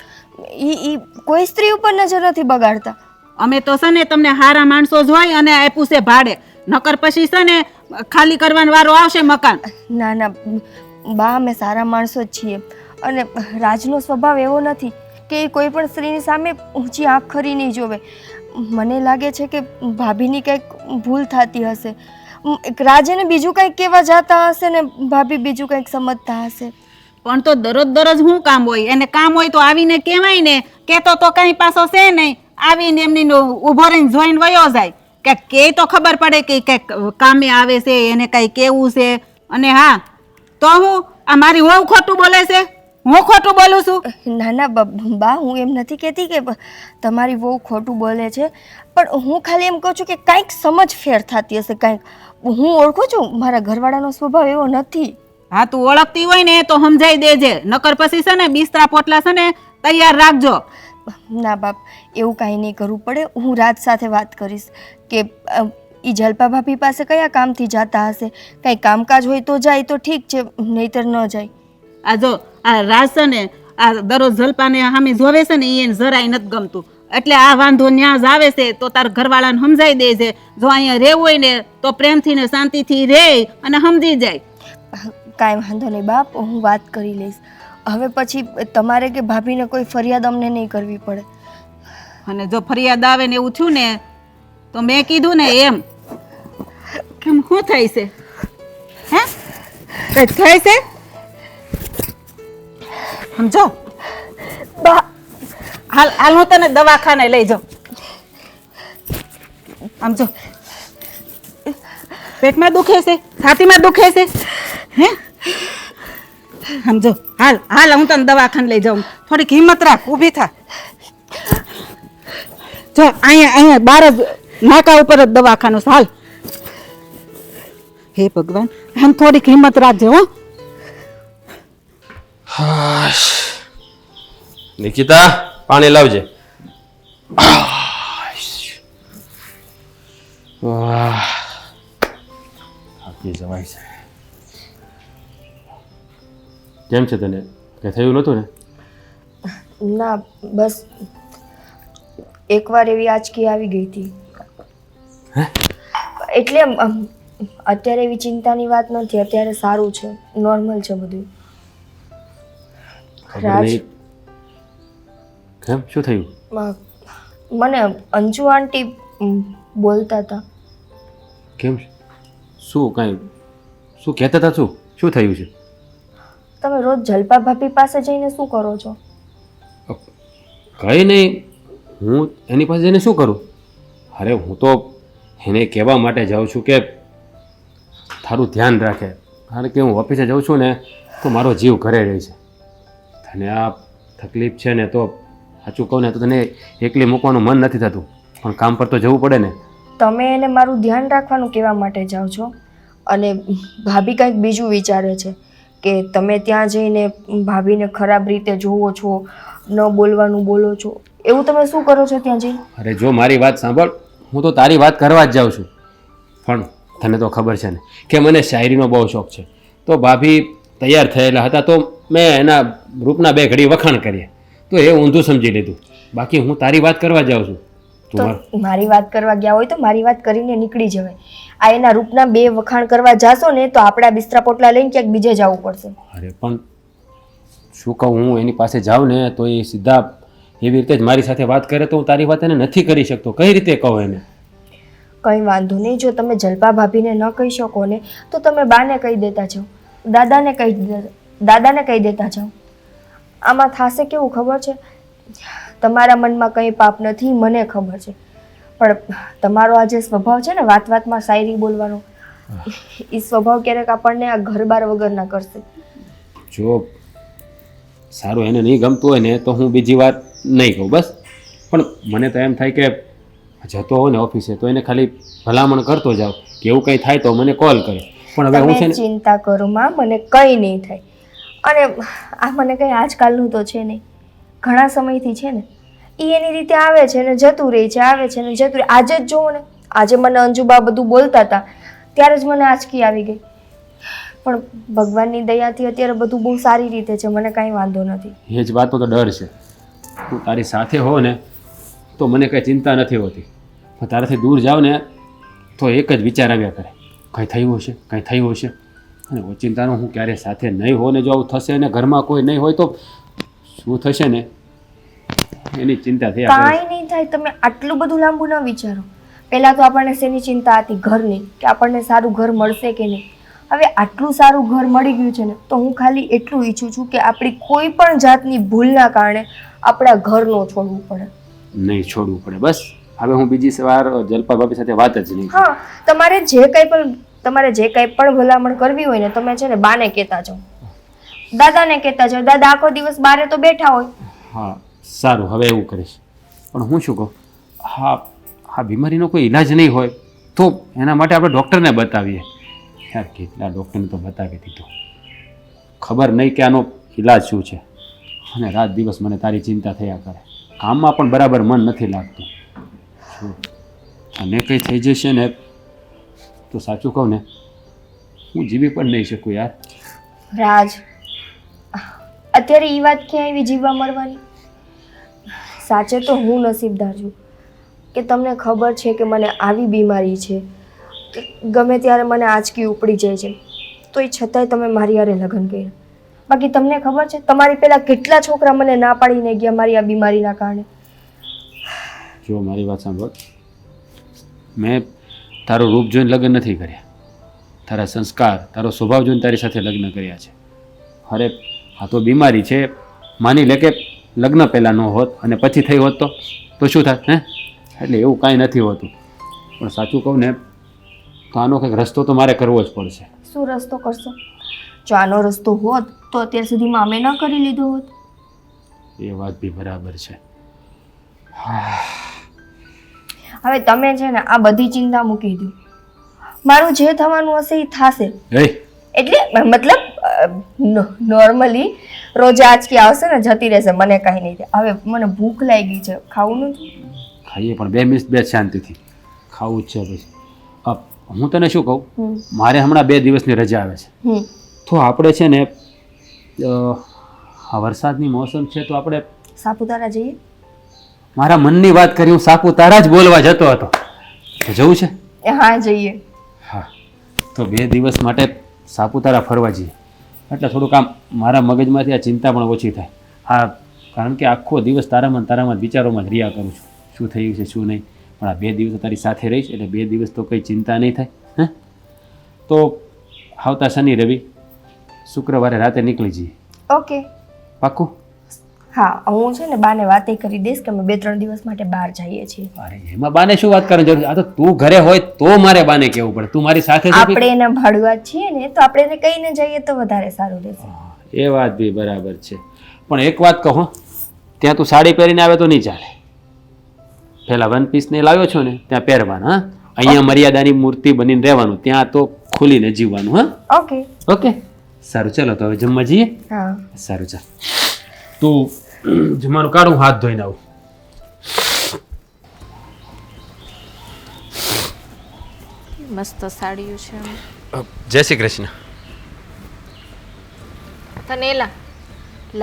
ઈ કોઈ સ્ત્રી ઉપર નજર નથી બગાડતા. અમે તો છે ને તમને હારા માણસો જ હોય અને આપ્યું છે ભાડે, નકર પછી છે ને ખાલી કરવાનો વારો આવશે મકાન. ના ના બા, અમે સારા માણસો જ છીએ અને રાજનો સ્વભાવ એવો નથી કે એ કોઈ પણ સ્ત્રીની સામે ઊંચી આંખ ખરી નહીં જોવે. મને લાગે છે કે ભાભીની કંઈક ભૂલ થતી હશે. રાજને બીજું કંઈક કહેવા જતા હશે ને ભાભી બીજું કંઈક સમજતા હશે. પણ તો દરરોજ શું કામ હોય, એને કામ હોય તો આવીને કહેવાય ને, કહેતો તો કઈ પાછો છે નહીં, આવીને એમની ઊભો રહીને જોઈને વયો જાય કે કે તો ખબર પડે કે કંઈક કામે આવે છે, એને કંઈ કેવું છે. અને હા તો હું આ મારી વહુ ખોટું બોલે છે, હું ખોટું બોલું છું? ના ના બા, હું એમ નથી કહેતી કે તમારી વહુ ખોટું બોલે છે, પણ હું ખાલી એમ કહું છું કે કાંઈક સમજ ફેર થતી હશે કાંઈક. હું ઓળખું છું, મારા ઘરવાળાનો સ્વભાવ એવો નથી. હા તું ઓળખતી હોય ને તો સમજાઈ દેજે, નકર પછી છે ને બિસ્તરા પોટલા છે ને તૈયાર રાખજો. ના બાપ, એવું કાંઈ નહીં કરવું પડે. હું રાજ સાથે વાત કરીશ કે એ જલપા ભાભી પાસે કયા કામથી જતા હશે. કંઈ કામકાજ હોય તો જાય તો ઠીક છે, નહીતર ન જાય. આ જો આ રાજ છે ને આ દરરોજ જલપાને સામે જોવે છે ને એને જરાય નથી ગમતું, એટલે આ વાંધો ન્યા જ આવે છે. તો તાર ઘરવાળાને સમજાઈ દેજે, જો અહીંયા રહેવું હોય ને તો પ્રેમથી ને શાંતિથી રહે અને સમજી જાય. કાંઈ વાંધો નહીં બાપ, હું વાત કરી લઈશ. હવે પછી તમારે કે ભાભીને કોઈ ફરિયાદ અમને નહીં કરવી પડે. અને જો ફરિયાદ આવે ને એવું થયું ને તો મેં કીધું ને એમ કેમ શું થાય છે, હે કંઈક થાય છે સમજો. બા, હાલ હાલ હું તને દવાખાને લઈ જાઉં. સમજો પેટમાં દુખે છે, છાતીમાં દુખે છે, હે સમજો. હાલ હાલ હું તને દવાખાને લઈ જાઉં. થોડીક હિંમત રાખ, ઊભી થા. જો અહીંયા બાર જ નાકા ઉપર જ દવાખાનું છે. હાલ. હે ભગવાન, આમ થોડીક હિંમત રાખજો હો. નિકિતા, પાણી લાવજે. વાહ, થાકી જવાય છે. કેમ છે તને, કઈ થયું નહોતું ને? ના બસ એકવાર એવી આંચકી આવી ગઈ હતી, એટલે અત્યારે એવી ચિંતાની વાત નથી. અત્યારે સારું છે, નોર્મલ છે બધું. ખબર નહીં. કેમ, શું થયું? મને અંજુ આંટી બોલતા હતા. કેમ, શું કાંઈ શું કહેતા હતા? શું થયું છે? તમે રોજ જલપા ભાભી પાસે જઈને શું કરો છો? કંઈ નહીં, હું એની પાસે જઈને શું કરું? અરે હું તો એને કહેવા માટે જાઉં છું કે તારું ધ્યાન રાખે, કારણ કે હું ઓફિસે જાઉં છું ને તો મારો જીવ ઘરે રહે છે. તને આ તકલીફ છે ને તો સાચું કહું ને તો તને એકલી મૂકવાનું મન નથી થતું, પણ કામ પર તો જવું પડે ને. તમે એને મારું ધ્યાન રાખવાનું કહેવા માટે જાઓ છો અને ભાભી કંઈક બીજું વિચારે છે કે તમે ત્યાં જઈને ભાભીને ખરાબ રીતે જોવો છો, ન બોલવાનું બોલો છો, એવું તમે શું કરો છો ત્યાં જઈને? અરે જો મારી વાત સાંભળ, હું તો તારી વાત કરવા જ જાઉં છું, પણ તને તો ખબર છે ને કે મને શાયરીનો બહુ શોખ છે. તો ભાભી તૈયાર થયેલા હતા તો મેં એના રૂપના બે ઘડી વખાણ કર્યા, તો એ ઊંધું સમજી લીધું. બાકી હું તારી વાત કરવા જાઉં છું. તું તો મારી વાત કરવા ગયા હોય તો મારી વાત કરીને નીકળી જવાય. આ એના રૂપના બે વખાણ કરવા જાશો ને તો આપણા બિસ્તરા પોટલા લઈને ક્યાંક બીજે જવું પડશે. અરે પણ શું કહું, હું એની પાસે જાઉં ને તો એ સીધા એવી રીતે જ મારી સાથે વાત કરે તો હું તારી વાત એને નથી કરી શકતો. કઈ રીતે કહું એને? કંઈ વાંધો નહીં, જો તમે જલપા ભાભીને ન કહી શકો ને તો તમે બાને કહી દેતા જાઓ, દાદાને કહી દેતા જાઓ. આમાં થશે કેવું ખબર છે, તમારા મનમાં કંઈ પાપ નથી, મને ખબર છે, પણ તમારો આ જે સ્વભાવ છે ને વાત વાતમાં શાયરી બોલવાનો, એ સ્વભાવ ક્યારેક આપણને આ ઘર બાર વગર ના કરશે. જો સારું એને નહીં ગમતું હોય ને તો હું બીજી વાર નહીં કહું બસ. પણ મને તો એમ થાય કે જતો હોય ને ઓફિસે તો એને ખાલી ભલામણ કરતો જાવ કે એવું કંઈ થાય તો મને કોલ કરે. પણ હવે હું છે તમે ને ચિંતા કરો માં, મને કંઈ નહીં થાય. અને આ મને કંઈ આજકાલનું તો છે નહીં, ઘણા સમયથી છે ને એ એની રીતે આવે છે ને જતું રહે છે, આવે છે ને જતું રહે. આજે જ જુઓ ને, આજે મને અંજુબા બધું બોલતા હતા ત્યારે જ મને આંચકી આવી ગઈ. પણ ભગવાનની દયાથી અત્યારે બધું બહુ સારી રીતે છે, મને કાંઈ વાંધો નથી. એ જ વાતનો તો ડર છે. તું તારી સાથે હો ને તો મને કંઈ ચિંતા નથી હોતી, પણ તારાથી દૂર જાવ ને તો એક જ વિચાર આવ્યા કરે, કંઈ થયું હશે, કંઈ થયું હશે. અને ઓચિંતાનું હું ક્યારે સાથે નહીં હો ને જો આવું થશે ને ઘરમાં કોઈ નહીં હોય તો શું થશે ને એની ચિંતા થયા કરે. કાંઈ નહીં થાય, તમે આટલું બધું લાંબુ ન વિચારો. પહેલાં તો આપણને શેની ચિંતા હતી? ઘરની, કે આપણને સારું ઘર મળશે કે નહીં. હવે આટલું સારું ઘર મળી ગયું છે ને તો હું ખાલી એટલું ઈચ્છું છું કે આપણી કોઈ પણ જાતની ભૂલના કારણે આપણા ઘર ન છોડવું પડે. નહીં છોડવું પડે બસ. હવે હું બીજી વાર જલપા ભાભી સાથે વાત જ નહીં. હા, તમારે જે કંઈ પણ ભલામણ કરવી હોય ને તમે છે ને બાને કહેતા જાઓ, દાદાને કહેતા જાઓ. દાદા આખો દિવસ બારે તો બેઠા હોય. હા સારું, હવે એવું કરીશ. પણ હું શું કહું, હા બીમારીનો કોઈ ઈલાજ નહીં હોય તો એના માટે આપણે ડૉક્ટરને બતાવીએ. યાર કેટલા ડૉક્ટરને તો બતાવી દીધું, ખબર નહીં કે આનો ઈલાજ શું છે. અને રાત દિવસ મને તારી ચિંતા થયા કરે, કામમાં પણ બરાબર મન નથી લાગતું. અને કંઈ થઈ જશે ને તો સાચું કહું ને હું જીવી પણ નહીં શકું યાર. રાજ, અત્યારે એ વાત ક્યાં આવી જીવવા મરવાની? સાચે તો હું નસીબદાર છું કે તમને ખબર છે કે મને આવી બીમારી છે કે ગમે ત્યારે મને આંચકી ઉપડી જાય છે, તો એ છતાંય તમે મારી હારે લગ્ન કર્યા. બાકી તમને ખબર છે તમારી પહેલાં કેટલા છોકરા મને ના પાડીને ગયા મારી આ બીમારીના કારણે. જો મારી વાત સાંભળ, મેં તારું રૂપ જોઈને લગ્ન નથી કર્યા, તારા સંસ્કાર તારો સ્વભાવ જોઈને તારી સાથે લગ્ન કર્યા છે. અરે આ તો બીમારી છે, માની લે કે લગ્ન પહેલાં ન હોત અને પછી થઈ હોત તો શું થાત હે? એટલે એવું કાંઈ નથી હોતું. પણ સાચું કહું ને તો આનો કંઈક રસ્તો તો મારે કરવો જ પડશે. શું રસ્તો કરશો? જો આનો રસ્તો હોત તો અત્યાર સુધીમાં અમે ન કરી લીધો હોત. એ વાત બી બરાબર છે. હવે તમે છે ને આ બધી ચિંતા મૂકી દો, મારું જે થવાનું હશે એ થશે. એટલે મતલબ નોર્મલી રોજ આંચકી આવશે ને જતી રહેશે, મને કાંઈ નહીં થાય. હવે મને ભૂખ લાગી છે, ખાવું નથી? ખાઈએ પણ 2 મિનિટ બે શાંતિથી ખાવું જ છે. પછી હું તને શું કહું, મારે હમણાં 2 દિવસની રજા આવે છે, તો આપણે છે ને આ વરસાદની મોસમ છે તો આપણે સાપુતારા જઈએ. મારા મનની વાત કરી, હું સાપુતારા જ બોલવા જતો હતો. તો જવું છે? હા જઈએ. હા તો 2 દિવસ માટે સાપુતારા ફરવા જઈએ, એટલે થોડુંક આમ મારા મગજમાંથી આ ચિંતા પણ ઓછી થાય. હા કારણ કે આખો દિવસ તારામાં વિચારોમાં જ રહ્યા કરું છું, શું થયું છે શું નહીં. પણ આ 2 દિવસ તારી સાથે રહીશ એટલે 2 દિવસ તો કંઈ ચિંતા નહીં થાય. હે તો આવતા શનિ રવિ શુક્રવારે રાતે નીકળી જઈએ. ઓકે પાક્કું? હા, હું છે ને બાને વાતે કરી દઈશ કે અમે 2-3 દિવસ માટે બહાર જઈએ છીએ. અરે એમાં બાને શું વાત કરવાની જરૂર છે? આ તો તું ઘરે હોય તો મારે બાને કહેવું પડે, તું મારી સાથે છે. આપણે એના ભાડુઆ છીએ ને તો આપણે એને કહીને જઈએ તો વધારે સારું રહેશે. એ વાત બી બરાબર છે. પણ એક વાત કહો, ત્યાં તું સાડી પહેરીને આવે તો નહીં ચાલે. પેલા 1 પીસ ને લાવ્યો છો ને ત્યાં પહેરવાના. હા, અહીંયા મર્યાદાની મૂર્તિ બનીને રહેવાનું, ત્યાં તો ખુલીને જીવવાનું. હા ઓકે ઓકે. સારું ચાલો તો હવે જમવા જઈએ. હા સારું ચાલ તું જમવાનું કાઢું, હાથ ધોઈને આવું. મસ્ત સાડીઓ છે જય શ્રી કૃષ્ણ. તને એલા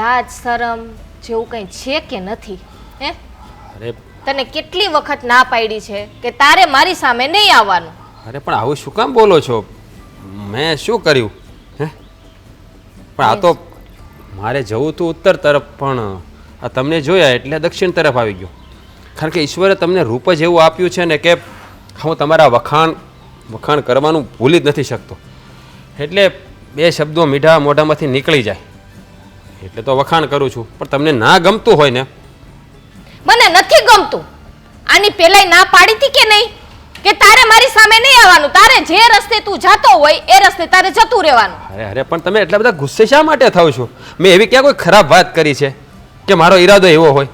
લાજ શરમ જેવું કંઈ છે કે નથી હે? અરે તને કેટલી વખત ના પાડી છે કે તારે મારી સામે નહીં આવવાનું. અરે પણ આવું શું કામ બોલો છો? મેં શું કર્યું હે? પણ આ તો મારે જવું હતું ઉત્તર તરફ, પણ આ તમને જોયા એટલે દક્ષિણ તરફ આવી ગયો. કારણ કે ઈશ્વરે તમને રૂપ જ એવું આપ્યું છે ને કે હું તમારા વખાણ કરવાનું ભૂલી જ નથી શકતો. એટલે બે શબ્દો મીઠા મોઢામાંથી નીકળી જાય એટલે તો વખાણ કરું છું. પણ તમને ના ગમતું હોય ને? મને નથી ગમતું. આની પહેલાંય ના પાડી હતી કે નહીં કે તારે મારી સામે નહીં આવવાનું, તારે જે રસ્તે તું જાતો હોય એ રસ્તે તારે જતું રહેવાનું. અરે પણ તમે એટલા બધા ગુસ્સે શા માટે થાવ છો? મેં એવી ક્યાં કોઈ ખરાબ વાત કરી છે કે મારો ઈરાદો એવો હોય?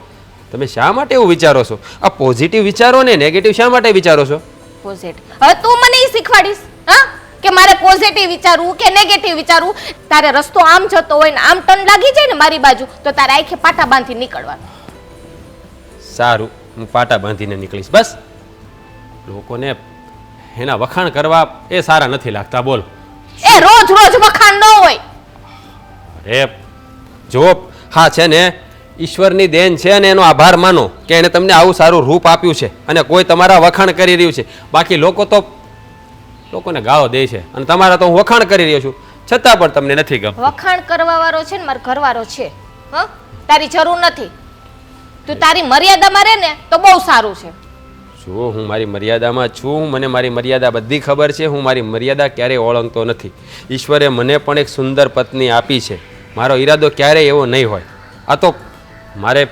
તમે શા માટે એવું વિચારો છો? આ પોઝિટિવ વિચારો ને નેગેટિવ શા માટે વિચારો છો? પોઝિટિવ. હવે તું મને એ શીખવાડીશ હા કે મારે પોઝિટિવ વિચારવું કે નેગેટિવ વિચારવું? તારે રસ્તો આમ જતો હોય ને આમ ટન લાગી જાય ને મારી બાજુ તો તારે આખે પાટા બાંધી નીકળવાનું. સારું, હું પાટા બાંધીને નીકળીશ. બસ લોકોને એના વખાણ કરવા એ સારા નથી લાગતા. બોલ. એ રોજ રોજ વખાણ ન હોય. અરે જો હા છે ને ઈશ્વરની દેન છે અને એનો આભાર માનો કે એને તમને આવું સારું રૂપ આપ્યું છે અને કોઈ તમારા વખાણ કરી રહ્યું છે. બાકી લોકોને ગાળો દે છે અને તમારા તો હું વખાણ કરી રહ્યો છું છતાં પણ તમને નથી ગમતું. વખાણ કરવા વાળો છે ને મારો ઘરવાળો છે. હા તારી જરૂર નથી. તું તારી મર્યાદામાં રહે ને તો બહુ સારું છે. જો હું મારી મર્યાદામાં છું, મને મારી મર્યાદા બધી ખબર છે. હું મારી મર્યાદા ક્યારેય ઓળંગતો નથી. ઈશ્વરે મને પણ એક સુંદર પત્ની આપી છે. મારો ઈરાદો ક્યારેય એવો નહીં હોય. આ તો મારે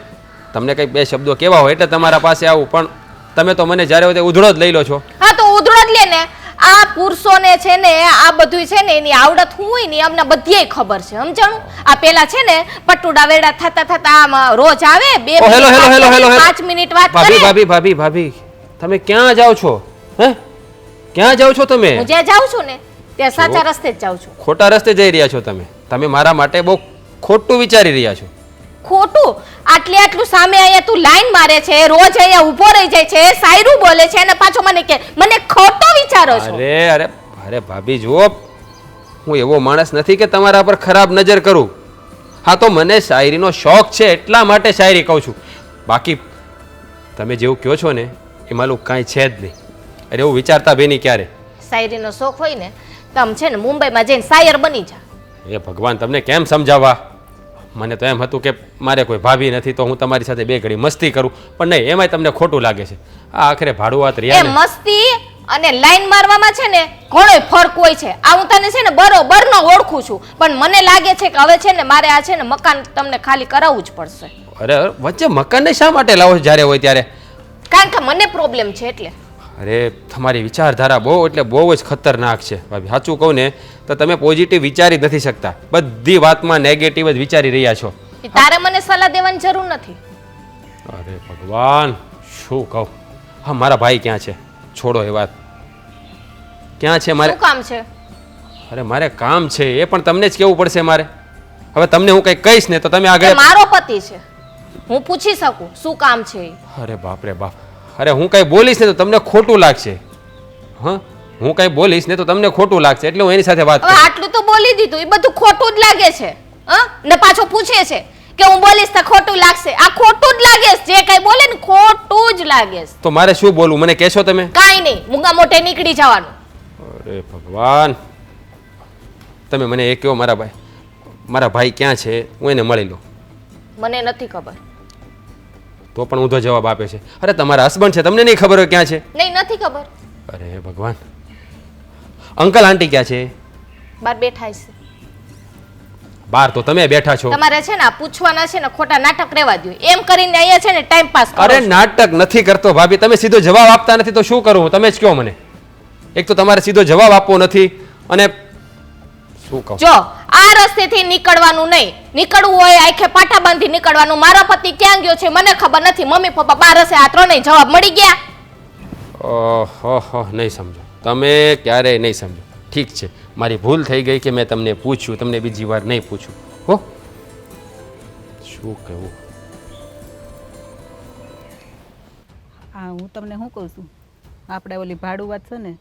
તમને કંઈક બે શબ્દો કહેવા હોય એટલે તમારા પાસે આવું, પણ તમે તો મને જ્યારે હોય તે ઉધડો જ લઈ લો છો. હા તો ઉધડો જ લે ને. આ પુરુષોને છે ને આ બધું છે ને એની આવડત હું હોય ને અમને બધીય ખબર છે. સમજાણું? આ પેલા છે ને પટુડા વેડા થતા આમ રોજ આવે 2 મિનિટ 5 મિનિટ વાત કરે. ભાભી તમે ક્યાં જાઓ છો? હે ક્યાં જાઓ છો તમે? હું જ્યાં જાઉં છું ને ત્યાં સાચા રસ્તે જ જાઉં છું. ખોટા રસ્તે જઈ રહ્યા છો તમે મારા માટે બહુ ખોટું વિચારી રહ્યા છો. ખોટું? આટલું સામે અહીંયા તું લાઈન મારે છે, રોજ અહીંયા ઊભો રહી જાય છે, શાયરું બોલે છે અને પાછો મને કે મને ખોટો વિચારો છો. અરે ભાભી જુઓ, હું એવો માણસ નથી કે તમારા પર ખરાબ નજર કરું. હા તો મને શાયરીનો શોખ છે એટલા માટે શાયરી કહું છું. બાકી તમે જેવું કહો છો ને એમાં લોકો કાંઈ છે જ નહીં. અરે એવું વિચારતા બી નહીં ક્યારે. શાયરીનો શોખ હોય ને તમ છે ને મુંબઈમાં જઈને શાયર બની જા. એ ભગવાન તમને કેમ સમજાવવા? મને તો એમ હતું કે મારે કોઈ ભાભી નથી તો હું તમારી સાથે બે ઘડી મસ્તી કરું, પણ નહીં, એમાંય તમને ખોટું લાગે છે. આ આખરે ભાડું વાત એ રહ્યા ને. મસ્તી અને લાઈન મારવામાં છે ને ઘણોય ફરક હોય છે. આ હું તને છે ને બરોબરનો ઓળખું છું, પણ મને લાગે છે કે હવે છે ને મારે આ છે ને મકાન તમને ખાલી કરાવવું જ પડશે. અરે વચ્ચે મકાનને શા માટે લાવો છો જ્યારે હોય ત્યારે? કારણ કે મને પ્રોબ્લેમ છે એટલે. અરે તમારી વિચારધારા બહુ જ ખતરનાક છે ભાભી. સાચું કહું ને તો તમે પોઝિટિવ વિચારી જ નથી શકતા. બધી વાતમાં નેગેટિવ જ વિચારી રહ્યા છો. તારે મને સલાહ દેવાની જરૂર નથી. અરે ભગવાન શું કહું. હા મારા ભાઈ ક્યાં છે? છોડો એ વાત. ક્યાં છે? મારે શું કામ છે? અરે મારે કામ છે એ પણ તમને જ કહેવું પડશે મારે. હવે તમને હું કંઈક કહીશ ને તો તમે આગળ. મારો પતિ છે, હું પૂછી શકું શું કામ છે. અરે બાપ રે બાપ. અરે હું કંઈ બોલીશ ને તો તમને ખોટું લાગશે. હા હું કંઈ બોલીશ ને તો તમને ખોટું લાગશે એટલે હું એની સાથે વાત હવે આટલું તો બોલી દીધું, એ બધું ખોટું જ લાગે છે. હા ને પાછો પૂછે છે કે હું બોલીશ તો ખોટું લાગશે. આ ખોટું જ લાગે છે. જે કઈ બોલે ને ખોટું જ લાગે છે. તો મારે શું બોલવું મને કહેશો તમે? કાઈ નહીં, મૂંગા મોઢે નીકળી જવાનું. અરે ભગવાન. તમે મને એ કહો મારા ભાઈ ક્યાં છે? હું એને મળી લઉં. મને નથી ખબર. તો પણ ઊંધો જવાબ આપે છે. અરે તમારા હસબન્ડ છે, તમને નહીં ખબર હોય ક્યાં છે? નહીં નથી ખબર. અરે ભગવાન. અંકલ આંટી ક્યાં છે? બાર બેઠા છે. બહાર તો તમે બેઠા છો. તમારે છે ને આ પૂછવાના છે ને ખોટા નાટક રહેવા દો. એમ કરીને અહીંયા છે ને ટાઈમ પાસ કરો. અરે નાટક નથી કરતો ભાભી. તમે સીધો જવાબ આપતા નથી તો શું કરું? તમે જ કહો મને. એક તો તમારે સીધો જવાબ આપવો નથી અને શું કહું? જો આ રસ્તેથી નીકળવાનું નહીં. નીકળવું હોય આખે પાટા બાંધી નીકળવાનું. મારો પતિ ક્યાં ગયો છે મને ખબર નથી. મમ્મી પપ્પા બહાર હશે. આ ત્રણેય જવાબ મળી ગયા. ઓહો નહીં સમજો તમે, ક્યારેય નહીં સમજો. ઠીક છે, મારી ભૂલ થઈ ગઈ કે મેં તમને પૂછ્યું, તમને બીજી વાર નહીં પૂછું. હો, શું કહેવું? હા, હું તમને શું કહું છું, આપણે ઓલી ભાડું વાત છે ને,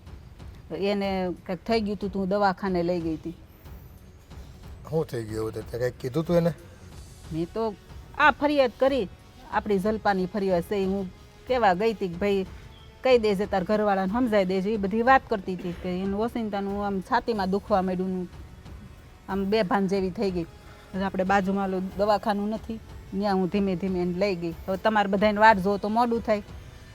એને કંઈક થઈ ગયું હતું, તું દવાખાને લઈ ગઈ હતી. શું થઈ ગયું એવું? તે કંઈક કીધું તું એને? મેં તો આ ફરિયાદ કરી, આપણી જલપાની ફરિયાદ છે. હું કહેવા ગઈ હતી કે ભાઈ કહી દેજે, તાર ઘરવાળાને સમજાઈ દેજે, એ બધી વાત કરતી હતી કે એનું ઓસિંતાનું આમ છાતીમાં દુખવા માંડ્યું, આમ બેભાન જેવી થઈ ગઈ. આપણે બાજુમાં ઓલું દવાખાનું નથી, ત્યાં હું ધીમે ધીમે એને લઈ ગઈ. હવે તમારે બધાને વાટ જોવો તો મોડું થાય,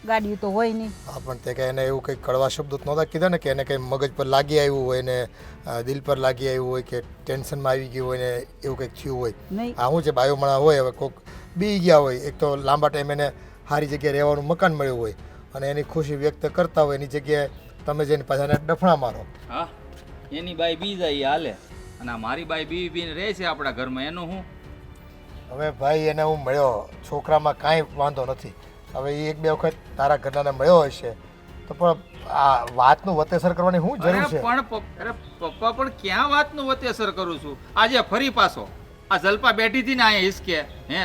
ગાડી તો હોય નહીં. હા, પણ તે કંઈ એને એવું કંઈક કડવા શબ્દો તો નહોતા કીધા ને કે એને કંઈ મગજ પર લાગી આવ્યું હોય ને દિલ પર લાગી આવ્યું હોય કે ટેન્શનમાં આવી ગયું હોય ને એવું કંઈક થયું હોય? નહીં. આ શું છે, બાયોમણા હોય, હવે કોઈક બી ગયા હોય, એક તો લાંબા ટાઈમ એને સારી જગ્યાએ રહેવાનું મકાન મળ્યું હોય અને એની ખુશી વ્યક્ત કરતા હોય, એની જગ્યાએ તમે જઈને પાછા એને ડફણા મારો. હા, એની બાઈ બી જાય હાલે, અને આ મારી બાઈ બી બીને રહે છે આપણા ઘરમાં, એનું હું? હવે ભાઈ એને હું મળ્યો, છોકરામાં કાંઈ વાંધો નથી. હવે એ એક બે વખત તારા ઘરનાને મળ્યો હશે તો પણ આ વાતનું વતેસર કરવાની શું જરૂર અરે છે? પણ પપ્પા પણ ક્યાં વાતનું વતેસર કરું છું? આજે ફરી પાછો આ જલપા બેઠી હતી ને અહીંયા હિસકે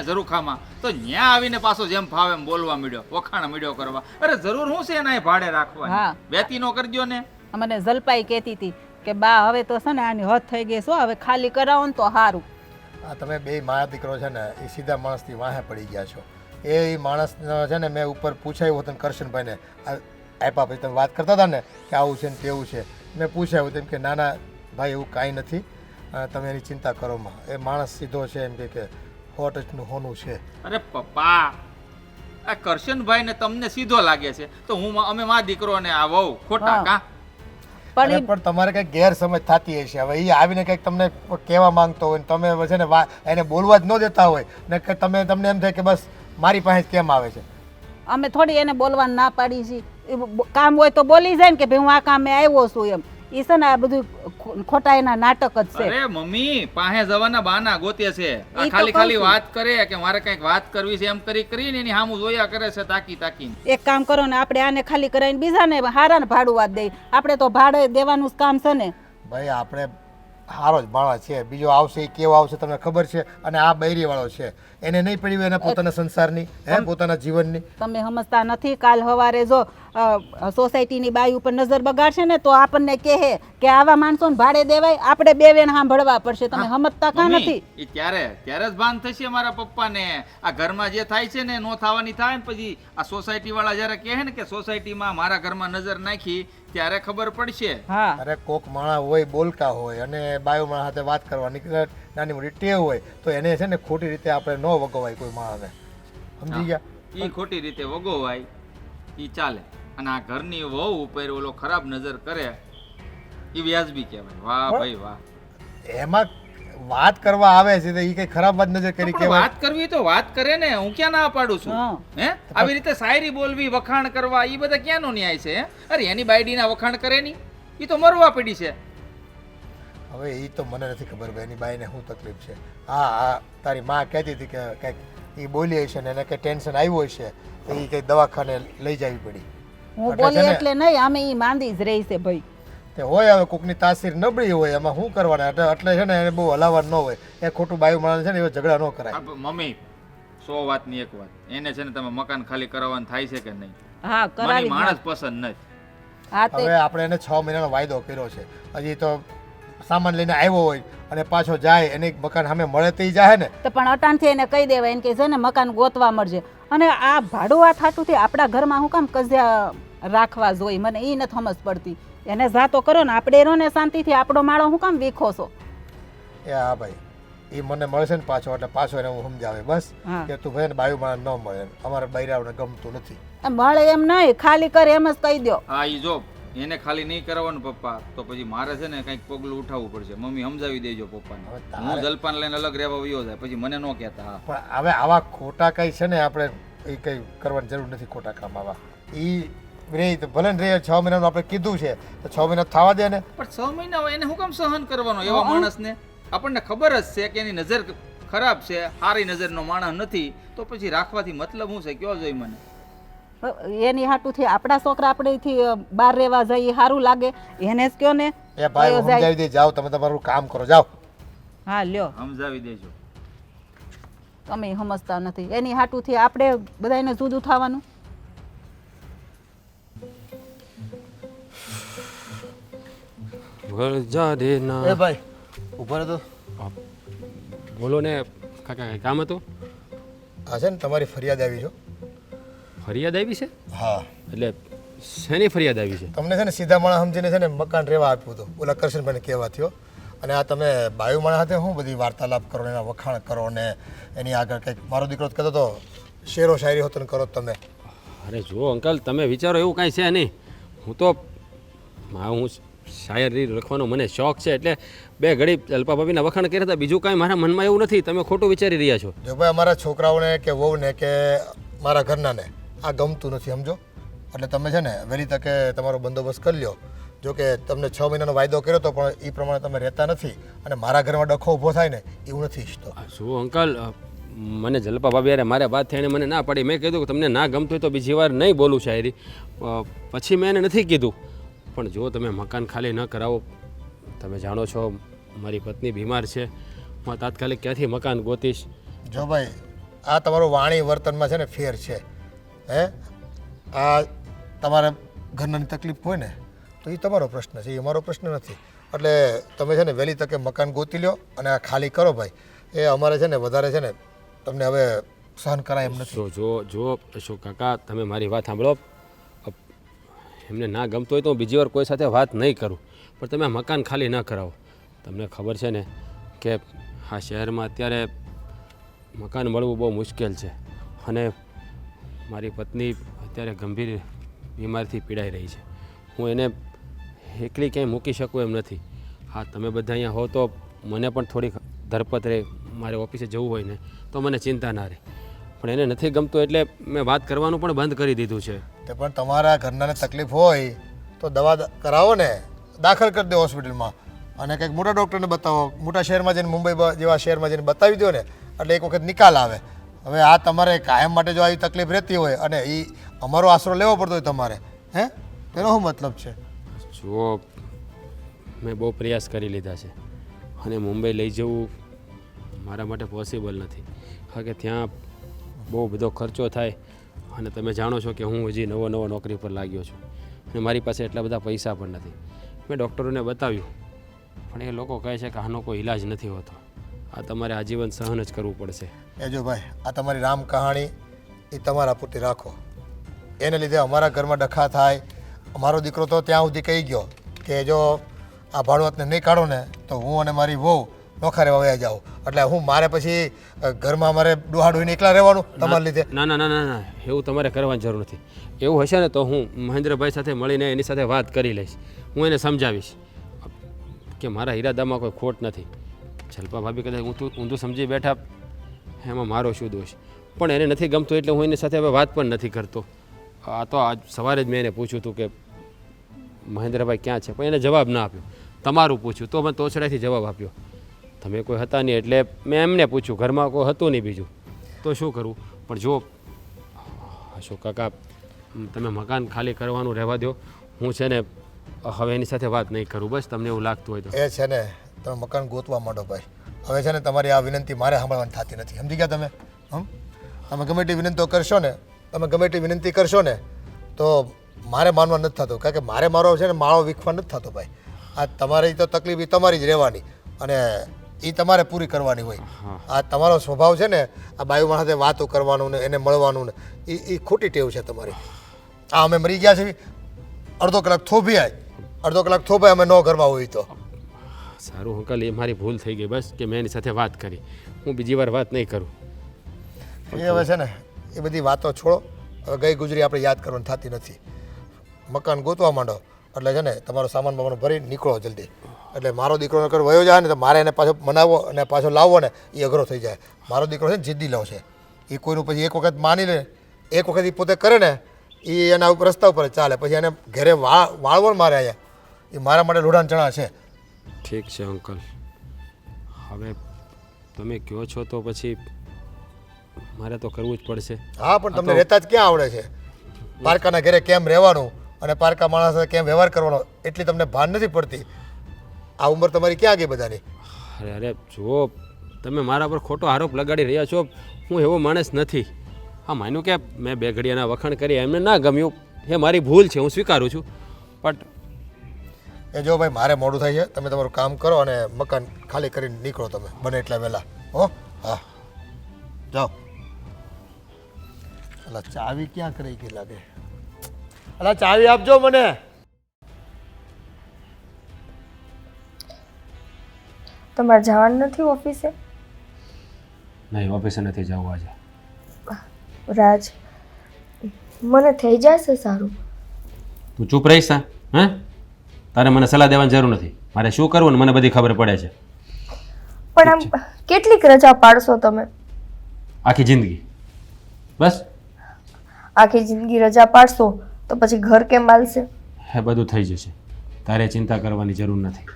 ઝરૂખામાં, તો ન્યા આવીને પાછો જેમ ફાવે એમ બોલવા મળ્યો, વખાણ મળ્યો કરવા. અરે જરૂર શું છે એના ભાડે રાખવા? હા. બેતી નો કરજો ને. મને જલપાઈ કહેતી હતી કે બા હવે તો છે ને આની હદ થઈ ગઈ, શું હવે ખાલી કરાવો ને તો સારું. આ તમે બે મા દીકરો છે ને એ સીધા માણસથી વાહે પડી ગયા છો. એ માણસનો છે ને મેં ઉપર પૂછાયું હતું કરશનભાઈને આપ્યા પછી તમે વાત કરતા હતા ને કે આવું છે ને તેવું છે, મેં પૂછાયું તેમ કે ના ના ભાઈ એવું કાંઈ નથી, તમે એની ચિંતા કરોમાં. એ માણસ સીધો છે, એમ કે 100 ટચનું હોનું છે. અરે પપ્પા, આ કરશનભાઈ ને તમને સીધો લાગે છે તો અમે મા દીકરો ને આ વહુ ખોટા હા. કા? પણ પણ તમારે કંઈક ગેરસમજ થતી હશે. હવે એ આવીને કંઈક તમને કહેવા માંગતો હોય ને તમે છે ને એને બોલવા જ ન દેતા હોય ને કે તમને એમ થાય કે બસ મારી પાસે જ કેમ આવે છે. અમે થોડી એને બોલવાનું ના પાડી છીએ. કામ હોય તો બોલી જાય ને કે ભાઈ હું આ કામે આવ્યો છું એમ. એ છે ને આ બધું ખોટા એના નાટક જ છે. અરે મમ્મી, પાસે જવાના બહાના ગોતે છે. આ ઈ તો ખાલી કહું ખાલી છું. વાત કરે કે મારે કંઈક વાત કરવી છે એમ કરીને એની સામું જોયા કરે છે તાકી તાકી. એક કામ કરો ને, આપણે આને ખાલી કરાવીને બીજાને હારાને ભાડું વાત દઈ. આપણે તો ભાડે દેવાનું જ કામ છે ને. ભાઈ આપણે સારો જ માણસ છે, બીજો આવશે એ કેવો આવશે તમને ખબર છે. અને આ બૈરીવાળો છે, એને નહીં પડી હોય એના પોતાના સંસારની પોતાના જીવનની. તમે સમજતા નથી. કાલ સવારે જો સોસાયટીની બાઈ ઉપર નજર બગાડશે ને તો આપણને કહે કે આવા માણસોને ભાડે દેવાય, આપણે બે વેણ સાંભળવા પડશે. તમે સમજતા કાં નથી? એ ત્યારે જ ભાન થશે મારા પપ્પાને. આ ઘરમાં જે થાય છે ને નો થવાની થાય ને પછી આ સોસાયટી વાળા જયારે કહે ને કે સોસાયટીમાં મારા ઘરમાં નજર નાખી ત્યારે ખબર પડશે. હા, અરે કોક માણસ હોય બોલકા હોય અને બાયો માણસ સાથે વાત કરવાની નાની મોટી ટેવ હોય તો એને છે ને ખોટી રીતે આપણે ન વગવાય કોઈ માણસને. સમજી ગયા? એ ખોટી રીતે વગોવાય ઈ ચાલે, અને આ ઘરની વહુ ઉપર ઓલો ખરાબ નજર કરે એ વ્યાજબી કહેવાય. વાહ ભાઈ વાહ. એમાં વાત કરવા આવે છે તો એ કઈ ખરાબ વાત નજર કરી પણ કહેવાય? વાત કરવી તો વાત કરે ને, હું ક્યાં ના પાડું છું? હા. આવી રીતે શાયરી બોલવી, વખાણ કરવા, એ બધા ક્યાંનો ન્યાય છે? અરે એની બાયડીના વખાણ કરે ની, એ તો મરવા પડી છે. હવે એ તો મને નથી ખબર ભાઈ એની બાઈને શું તકલીફ છે. હા હા, તારી માં કહેતી હતી કે કંઈક એ બોલી હશે ને એને કંઈ ટેન્શન આવ્યું હશે તો એ કંઈક દવાખાને લઈ જવી પડી. હું એટલે બોલી છે ને- એટલે નહીં, આમે ઈ માંદી જ રહી છે ભાઈ. તે હોય હવે કોકની તાસીર નબળી હોય એમાં શું કરવાના. એટલે છે ને એને બહુ હલાવવાનું ન હોય. એ ખોટું બાયું માણસ છે ને એવો ઝઘડા ન કરાય. મમ્મી 100 વાતની એક વાત, એને છે ને તમે મકાન ખાલી કરાવવાનું થાય છે કે નહીં? હા, મને કરાવી માણસ પસંદ નથી. હા તે હવે આપણે એને 6 મહિનાનો વાયદો કર્યો છે. હજી તો સામાન લઈને આવ્યો હોય અને પાછો જાય એને મકાન સામે મળે તો ઈ જાય ને. તો પણ અટાણથી એને કહી દેવાય એને કે છે ને મકાન ગોતવા મળશે. અને આ ભાડું આ થાટુંથી આપણા ઘરમાં હું કામ કજ્યા રાખવા જોઈએ, મને એ નથી સમજ પડતી. એને જાતો કરો ને, આપણે રહો ને શાંતિથી, આપણો માળો હું કામ વીખો છો? એ હા ભાઈ એ મને મળશે ને પાછો એટલે પાછો એને હું સમજાવે બસ હા. કે તું ભાઈ ને બાયું માણસ ન મળે. અમારે બૈરાઓને ગમતું નથી. મળે એમ નહીં, ખાલી કરે એમ જ કહી દો. હા, ઈ જો એને ખાલી નહીં કરવાનું પપ્પા તો પછી મારે છે ને કંઈક પગલું ઉઠાવવું પડશે. મમ્મી સમજાવી દેજો પપ્પાને. હવે હું તારે- જલપાન લઈને અલગ રહેવા વયો જાય પછી મને ન કહેતા. હા, પણ હવે આવા ખોટા કઈ છે ને આપણે એ કઈ કરવાની જરૂર નથી. ખોટા કામ આવા એ રે તો ભલે ને રે 6 મહિનાનું આપણે કીધું છે તો 6 મહિના થવા દે ને. પણ 6 મહિના હોય એને હું કામ સહન કરવાનો એવા માણસને? આપણને ખબર જ છે કે એની નજર ખરાબ છે, સારી નજરનો માણસ નથી, તો પછી રાખવાથી મતલબ શું છે? કયો જોઈ મને. એની હાટુથી આપણા છોકરા આપણેથી બહાર રહેવા જઈએ સારું લાગે એને જ કયો ને. એ ભાઈ વયો જાય. સમજાવી દે, જાઓ તમે તમારું કામ કરો, જાઓ. હા લ્યો, સમજાવી દેજો. તમે સમજતા નથી. એની હાટુથી આપણે બધાને જુદું થવાનું. વળજા રે ના એ ભાઈ ઉભા રહો તો. બોલો ને કાકા, કંઈ કામ હતું? આ છે ને તમારી ફરિયાદ આવી છો. ફરિયાદ આવી છે? હા, એટલે શેની ફરિયાદ આવી છે? તમને છે ને સીધા માણસ સમજીને છે ને મકાન રહેવા આપ્યું હતું, ઓલા કરશનભાઈને કહેવા થયો. અને આ તમે બાયુ માણસ સાથે શું બધી વાર્તાલાપ કરો ને એના વખાણ કરો ને એની આગળ કંઈક મારો દીકરો કહેતો હતો શેરો શાયરી હોતો ને કરો તમે. અરે જુઓ અંકલ, તમે વિચારો એવું કાંઈ છે નહીં. હું તો હું શાયરી લખવાનો મને શોખ છે, એટલે બે ઘડી અલ્પા ભાભીના વખાણ કર્યા હતા. બીજું કાંઈ મારા મનમાં એવું નથી. તમે ખોટું વિચારી રહ્યા છો. જો ભાઈ અમારા છોકરાઓને કે વહુને કે મારા ઘરનાને આ ગમતું નથી, સમજો. એટલે તમે છે ને વહેલી તકે તમારો બંદોબસ્ત કરી લ્યો. જો કે તમને 6 મહિનાનો વાયદો કર્યો હતો પણ એ પ્રમાણે તમે રહેતા નથી અને મારા ઘરમાં ડખો ઊભો થાય ને એવું નથી ઈચ્છતો. શું અંકલ, મને જલપા ભાભી યારે મારે વાત થઈને મને ના પડી. મેં કીધું કે તમને ના ગમતું હોય તો બીજી વાર નહીં બોલું શાયરી. પછી મેં એને નથી કીધું. પણ જો તમે મકાન ખાલી ન કરાવો, તમે જાણો છો મારી પત્ની બીમાર છે, હું તાત્કાલિક ક્યાંથી મકાન ગોતીશ? જો ભાઈ આ તમારું વાણી વર્તનમાં છે ને ફેર છે. હે આ તમારા ઘરનાની તકલીફ હોય ને તો એ તમારો પ્રશ્ન છે, એ અમારો પ્રશ્ન નથી. એટલે તમે છે ને વહેલી તકે મકાન ગોતી લ્યો અને આ ખાલી કરો ભાઈ. એ અમારે છે ને વધારે છે ને તમને હવે સહન કરાય એમ નથી. જો અશોક કાકા, તમે મારી વાત સાંભળો. એમને ના ગમતું હોય તો હું બીજી વાર કોઈ સાથે વાત નહીં કરું, પણ તમે આ મકાન ખાલી ન કરાવો. તમને ખબર છે ને કે આ શહેરમાં અત્યારે મકાન મળવું બહુ મુશ્કેલ છે અને મારી પત્ની અત્યારે ગંભીર બીમારીથી પીડાઈ રહી છે. હું એને એકલી ક્યાંય મૂકી શકું એમ નથી. હા, તમે બધા અહીંયા હો તો મને પણ થોડીક ધરપત રહે. મારે ઓફિસે જવું હોય ને તો મને ચિંતા ના રહે. પણ એને નથી ગમતું એટલે મેં વાત કરવાનું પણ બંધ કરી દીધું છે. તે પણ તમારા ઘરનાને તકલીફ હોય તો દવા કરાવો ને, દાખલ કરી દો હોસ્પિટલમાં અને કંઈક મોટા ડૉક્ટરને બતાવો. મોટા શહેરમાં જઈને, મુંબઈ જેવા શહેરમાં જઈને બતાવી દો ને એટલે એક વખત નિકાલ આવે. હવે આ તમારે કાયમ માટે જો આવી તકલીફ રહેતી હોય અને એ અમારો આશરો લેવો પડતો હોય તમારે, હે તેનો શું મતલબ છે? જુઓ, મેં બહુ પ્રયાસ કરી લીધા છે અને મુંબઈ લઈ જવું મારા માટે પોસિબલ નથી. કારણ કે ત્યાં બહુ બધો ખર્ચો થાય અને તમે જાણો છો કે હું હજી નવો નોકરી પર લાગ્યો છું અને મારી પાસે એટલા બધા પૈસા પણ નથી. મેં ડૉક્ટરોને બતાવ્યું પણ એ લોકો કહે છે કે આનો કોઈ ઈલાજ નથી હોતો, આ તમારે આજીવન સહન જ કરવું પડશે. એ જો ભાઈ આ તમારી રામ કહાણી એ તમારા પૂરતી રાખો. એને લીધે અમારા ઘરમાં ડખા થાય. અમારો દીકરો તો ત્યાં સુધી કહી ગયો કે જો આ ભાડુઆતને નહીં કાઢો ને તો હું અને મારી વહુ નોખા રહેવા વયા જાઉં. એટલે હું મારે પછી ઘરમાં મારે ડોહાડોઈને એકલા રહેવાનું તમારા લીધે? ના ના ના ના ના, એવું તમારે કરવાની જરૂર નથી. એવું હશે ને તો હું મહેન્દ્રભાઈ સાથે મળીને એની સાથે વાત કરી લઈશ. હું એને સમજાવીશ કે મારા ઈરાદામાં કોઈ ખોટ નથી. જલ્પા ભાભી કદાચ ઊંધું સમજી બેઠા, એમાં મારો શું દોષ? પણ એને નથી ગમતું એટલે હું એની સાથે હવે વાત પણ નથી કરતો. આ તો આજ સવારે જ મેં એને પૂછ્યું હતું કે મહેન્દ્રભાઈ ક્યાં છે, પણ એને જવાબ ના આપ્યો. તમારું પૂછ્યું તો મેં તોછડાઈથી જવાબ આપ્યો. તમે કોઈ હતા નહીં એટલે મેં એમને પૂછ્યું. ઘરમાં કોઈ હતું નહીં બીજું તો શું કરવું? પણ જો અશોક કાકા, તમે મકાન ખાલી કરવાનું રહેવા દો. હું છે ને હવે એની સાથે વાત નહીં કરું. બસ તમને એવું લાગતું હોય તો. એ છે ને તમે મકાન ગોતવા માંડો ભાઈ. હવે છે ને તમારી આ વિનંતી મારે સાંભળવાની થતી નથી, સમજી ગયા તમે? તમે ગમે તે વિનંતીઓ કરશો ને, તમે ગમે તે વિનંતી કરશો ને તો મારે માનવા નથી થતું. કારણ કે મારો છે ને માળો વીખવા નથી થતો ભાઈ. આ તમારી તો તકલીફ એ તમારી જ રહેવાની અને એ તમારે પૂરી કરવાની હોય. આ તમારો સ્વભાવ છે ને આ બાયુમાં સાથે વાતો કરવાનું ને એને મળવાનું ને એ ખોટી ટેવ છે તમારી. આ અમે મરી ગયા છીએ, અડધો કલાક થોભાય અમે ન ઘરમાં હોય તો. સારું અંકલ, એ મારી ભૂલ થઈ ગઈ. બસ કે મેં એની સાથે વાત કરી. હું બીજી વાર વાત નહીં કરું. એ હવે છે ને એ બધી વાતો છોડો. હવે ગઈ ગુજરી આપણે યાદ કરવાની થતી નથી. મકાન ગોતવા માંડો એટલે છે ને તમારો સામાન બામાનો ભરી નીકળો જલ્દી. એટલે મારો દીકરો નકર વયો જાય ને તો મારે એને પાછો મનાવવો અને પાછો લાવવો ને એ અઘરો થઈ જાય. મારો દીકરો છે ને જિદ્દી લો છે. એ કોઈનું પછી એક વખત માની લે, એક વખત એ પોતે કરે ને એ એના ઉપર રસ્તા ઉપર ચાલે, પછી એને ઘરે વાળવો મારે અહીંયા. એ મારા માટે લોઢાન ચણા છે. ઠીક છે અંકલ, હવે તમે કહો છો તો પછી મારે તો કરવું જ પડશે. હા, પણ તમને રહેતા જ ક્યાં આવડે છે? પારકાના ઘરે કેમ રહેવાનું અને પારકા માણસ સાથે કેમ વ્યવહાર કરવાનો એટલી તમને ભાન નથી પડતી. આ ઉંમર તમારી ક્યાં ગઈ બધાની? અરે અરે જો તમે મારા પર ખોટો આરોપ લગાડી રહ્યા છો. હું એવો માણસ નથી. હા, માન્યું કે મેં 2 ઘડિયાના વખાણ કરી, એમને ના ગમ્યું, એ મારી ભૂલ છે, હું સ્વીકારું છું. બટ એ જો ભાઈ, મારે મોડું થાય છે, તમે તમારું કામ કરો અને મકાન ખાલી કરીને નીકળો તમે બને એટલા વહેલા. હો, હા, જાઓ. અલા ચાવી ક્યાં કરી ગઈ લાગે? અલા ચાવી આપજો મને. તમારે જવાનું નથી ઓફિસે? નહીં, ઓફિસે નથી જવું આજે. રાજ, મને થઈ જશે સારું. તું ચૂપ રહીશ? હે, તારે મને સલાહ દેવાની જરૂર નથી. મારે શું કરવું ને મને બધી ખબર પડે છે. પણ આમ કેટલીક રજા પાડશો તમે? આખી જિંદગી. બસ આખી જિંદગી રજા પાડશો તો પછી ઘર કેમ હાલશે? એ બધું થઈ જશે, તારે ચિંતા કરવાની જરૂર નથી.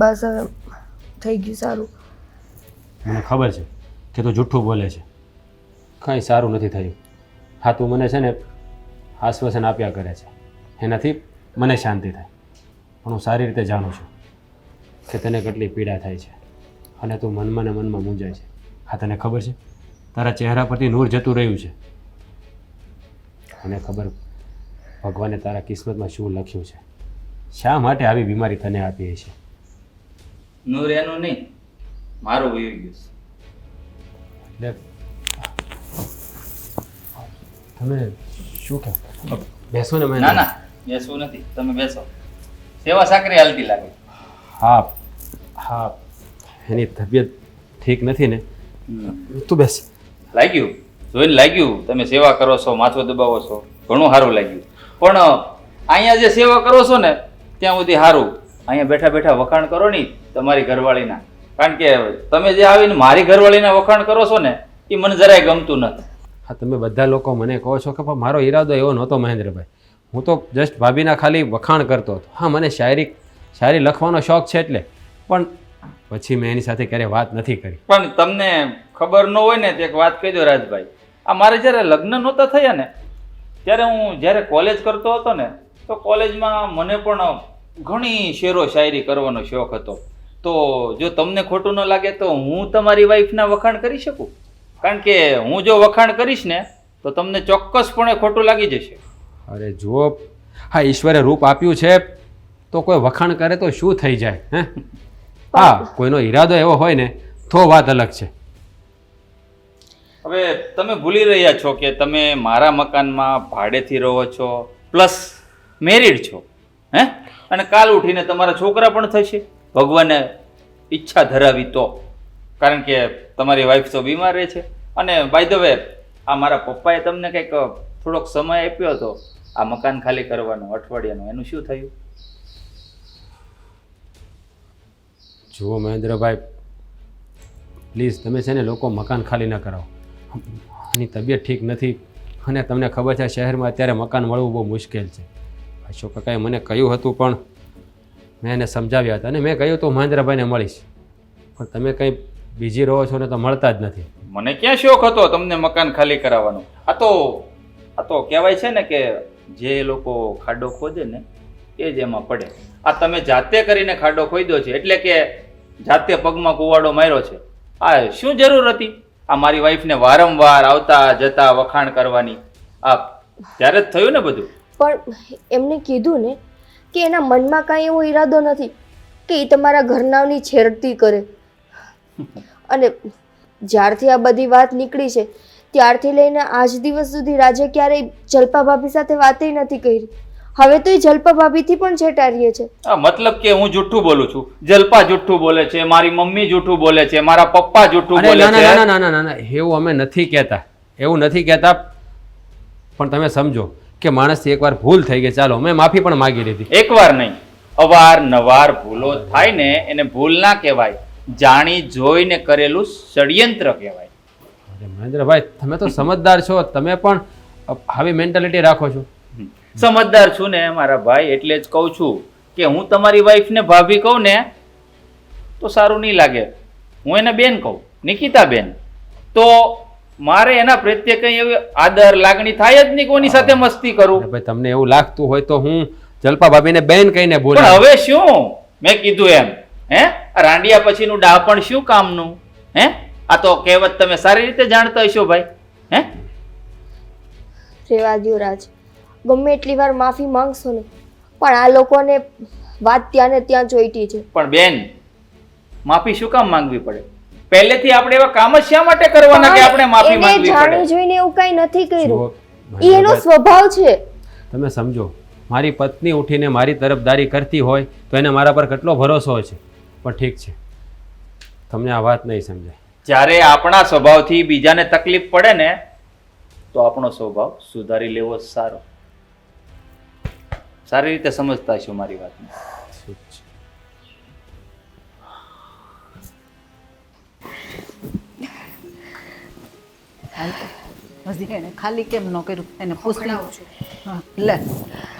બસ હવે થઈ ગયું સારું. મને ખબર છે કે તું જૂઠું બોલે છે, કંઈ સારું નથી થયું. હા, તું મને છે ને આશ્વાસન આપ્યા કરે છે, એનાથી મને શાંતિ થાય. પણ હું સારી રીતે જાણું છું કે તને કેટલી પીડા થાય છે અને તું મનમાં ને મનમાં મૂંઝાય છે. હા, તને ખબર છે તારા ચહેરા પરથી નૂર જતું રહ્યું છે. મને ખબર ભગવાને તારા કિસ્મતમાં શું લખ્યું છે, શા માટે આવી બીમારી તને આપી છે. નૂર એનું નહીં, મારું વયું ગયું છે. એટલે તમે શું કહો? બેસો ને. ના ના, બેસવું નથી, તમે બેસો. સેવા સાકરી હાલતી લાગે. હા હા, એની તબિયત ઠીક નથી ને, તું બેસ. લાગ્યું, જોઈને લાગ્યું તમે સેવા કરો છો, માથું દબાવો છો, ઘણું સારું લાગ્યું. પણ અહીંયા જે સેવા કરો છો ને ત્યાં સુધી સારું. અહીંયા બેઠા બેઠા વખાણ કરો નહીં તમારી ઘરવાળીના. કારણ કે તમે જે આવીને મારી ઘરવાળીના વખાણ કરો છો ને એ મને જરાય ગમતું નથી. હા, તમે બધા લોકો મને કહો છો કે પણ મારો ઈરાદો એવો નહોતો મહેન્દ્રભાઈ. હું તો જસ્ટ ભાભીના ખાલી વખાણ કરતો હતો. હા, મને શાયરી લખવાનો શોખ છે એટલે, પણ પછી મેં એની સાથે ક્યારેય વાત નથી કરી. પણ તમને ખબર ન હોય ને તો એક વાત કહી દો રાજભાઈ, આ મારે જ્યારે લગ્ન નહોતા થયા ને ત્યારે હું જ્યારે કોલેજ કરતો હતો ને તો કોલેજમાં મને પણ ઘણી શેરો શાયરી કરવાનો શોખ હતો. તો જો તમને ખોટું ન લાગે તો હું તમારી વાઈફના વખાણ કરી શકું? કારણ કે હું જો વખાણ કરીશ ને તો તમને ચોક્કસપણે ખોટું લાગી જશે. અરે જુઓ, હા, ઈશ્વરે રૂપ આપ્યું છે તો કોઈ વખાણ કરે તો શું થઈ જાય? હે, હા, કોઈનો ઈરાદો એવો હોય ને તો વાત અલગ છે. હવે તમે ભૂલી રહ્યા છો કે તમે મારા મકાનમાં ભાડેથી રહો છો, પ્લસ મેરિડ છો. હે, અને કાલ ઉઠીને તમારા છોકરા પણ થશે ભગવાને ઈચ્છા ધરાવી તો. કારણ કે તમારી વાઈફ તો બીમાર રહે છે. અને બાય ધ વે, આ મારા પપ્પાએ તમને કંઈક થોડોક સમય આપ્યો હતો આ મકાન ખાલી કરવાનો, અઠવાડિયાનો, એનું શું થયું? જુઓ મહેન્દ્રભાઈ, પ્લીઝ તમે છે ને લોકો મકાન ખાલી ન કરાવો. એની તબિયત ઠીક નથી અને તમને ખબર છે શહેરમાં અત્યારે મકાન મળવું બહુ મુશ્કેલ છે. અશોક કાકાએ મને કહ્યું હતું પણ મેં એને સમજાવ્યા હતા અને મેં કહ્યું તો મહેન્દ્રભાઈને મળીશ, પણ તમે કંઈ બીજી રહો છો ને તો મળતા જ નથી. મને ક્યાં શોખ હતો તમને મકાન ખાલી કરાવવાનો? આ તો કહેવાય છે ને કે જે લોકો ખાડો ખોદે ને એ જ એમાં પડે. આ તમે જાતે કરીને ખાડો ખોદ્યો છે એટલે કે જાતે પગમાં કુવાડો માર્યો છે. આ શું જરૂર હતી આ મારી વાઈફને વારંવાર આવતા જતા વખાણ કરવાની? આ ત્યારે જ થયું ને બધું. પણ એમને કીધું ને કે એના મનમાં કાંઈ એવો ઈરાદો નથી કે એ તમારા ઘરનાની છેડતી કરે. અને જ્યારથી આ બધી વાત નીકળી છે ત્યારથી લઈને આજ દિવસ સુધી રાજે ક્યારેય જલ્પા ભાભી સાથે વાતય નથી કરી. હવે તો એ જલ્પા ભાભીથી પણ છેટારીએ છે. મતલબ કે હું જુઠ્ઠું બોલું છું, જલ્પા જુઠ્ઠું બોલે છે, મારી મમ્મી જુઠ્ઠું બોલે છે, મારા પપ્પા જુઠ્ઠું બોલે છે. ના ના ના ના ના, એવું અમે નથી કહેતા, એવું નથી કહેતા. પણ તમે સમજો કે માણસથી એકવાર ભૂલ થઈ ગઈ, ચાલો મેં માફી પણ માગી લીધી. એકવાર નહીં, અવારનવાર ભૂલો થાય ને એને ભૂલ ના કહેવાય, જાણી જોઈને કરેલું ષડયંત્ર કહેવાય. અરે મહેન્દ્રભાઈ, તમે તો સમજદાર છો, તમે પણ આવી મેન્ટાલિટી રાખો છો. સમજદાર છું ને મારા ભાઈ, એટલે જ કહું છું કે હું તમારી વાઈફને ભાભી કહું ને તો સારું નહીં લાગે. હું એને બેન કહું, નિકિતા બેન, તો મારે એના પ્રત્યે કઈ એવી આદર લાગણી થાય જ નહીં. કોની સાથે મસ્તી કરું? ભાઈ તમને એવું લાગતું હોય તો હું જલ્પા ભાભીને બેન કહીને પણ બોલાવું. હવે શું મેં કીધું એમ. હે આ રાંડિયા પછીનું ડાહ પણ શું કામનું? હે આ તો કહેવત તમે સારી રીતે જાણતા હશો ભાઈ. હે રેવા દ્યો રાજ, ગમે એટલી વાર માફી માંગશો ને પણ આ લોકોને વાત ત્યાં ને ત્યાં જોઈતી છે. પણ બેન, માફી શું કામ માંગવી પડે? પહેલેથી આપણે એવા કામ જ શા માટે કરવાના કે આપણે માફી એને માંગવી જાણી પડે? જોઈને એવું કઈ નથી કર્યું. જુઓ, ઈ એનો સ્વભાવ છે. તમે સમજો, મારી પત્ની ઉઠીને મારી તરફદારી કરતી હોય તો એને મારા પર કેટલો ભરોસો છે. પણ ઠીક છે, તમને આ વાત નહીં સમજાય. જ્યારે આપણા સ્વભાવથી બીજાને તકલીફ પડે ને તો આપણો સ્વભાવ સુધારી લેવો જ સારો. સારી રીતે સમજતા છો મારી વાતને. ઠીક છે. હજી એને ખાલી કેમ ન કર્યું એને પૂછડી હા લે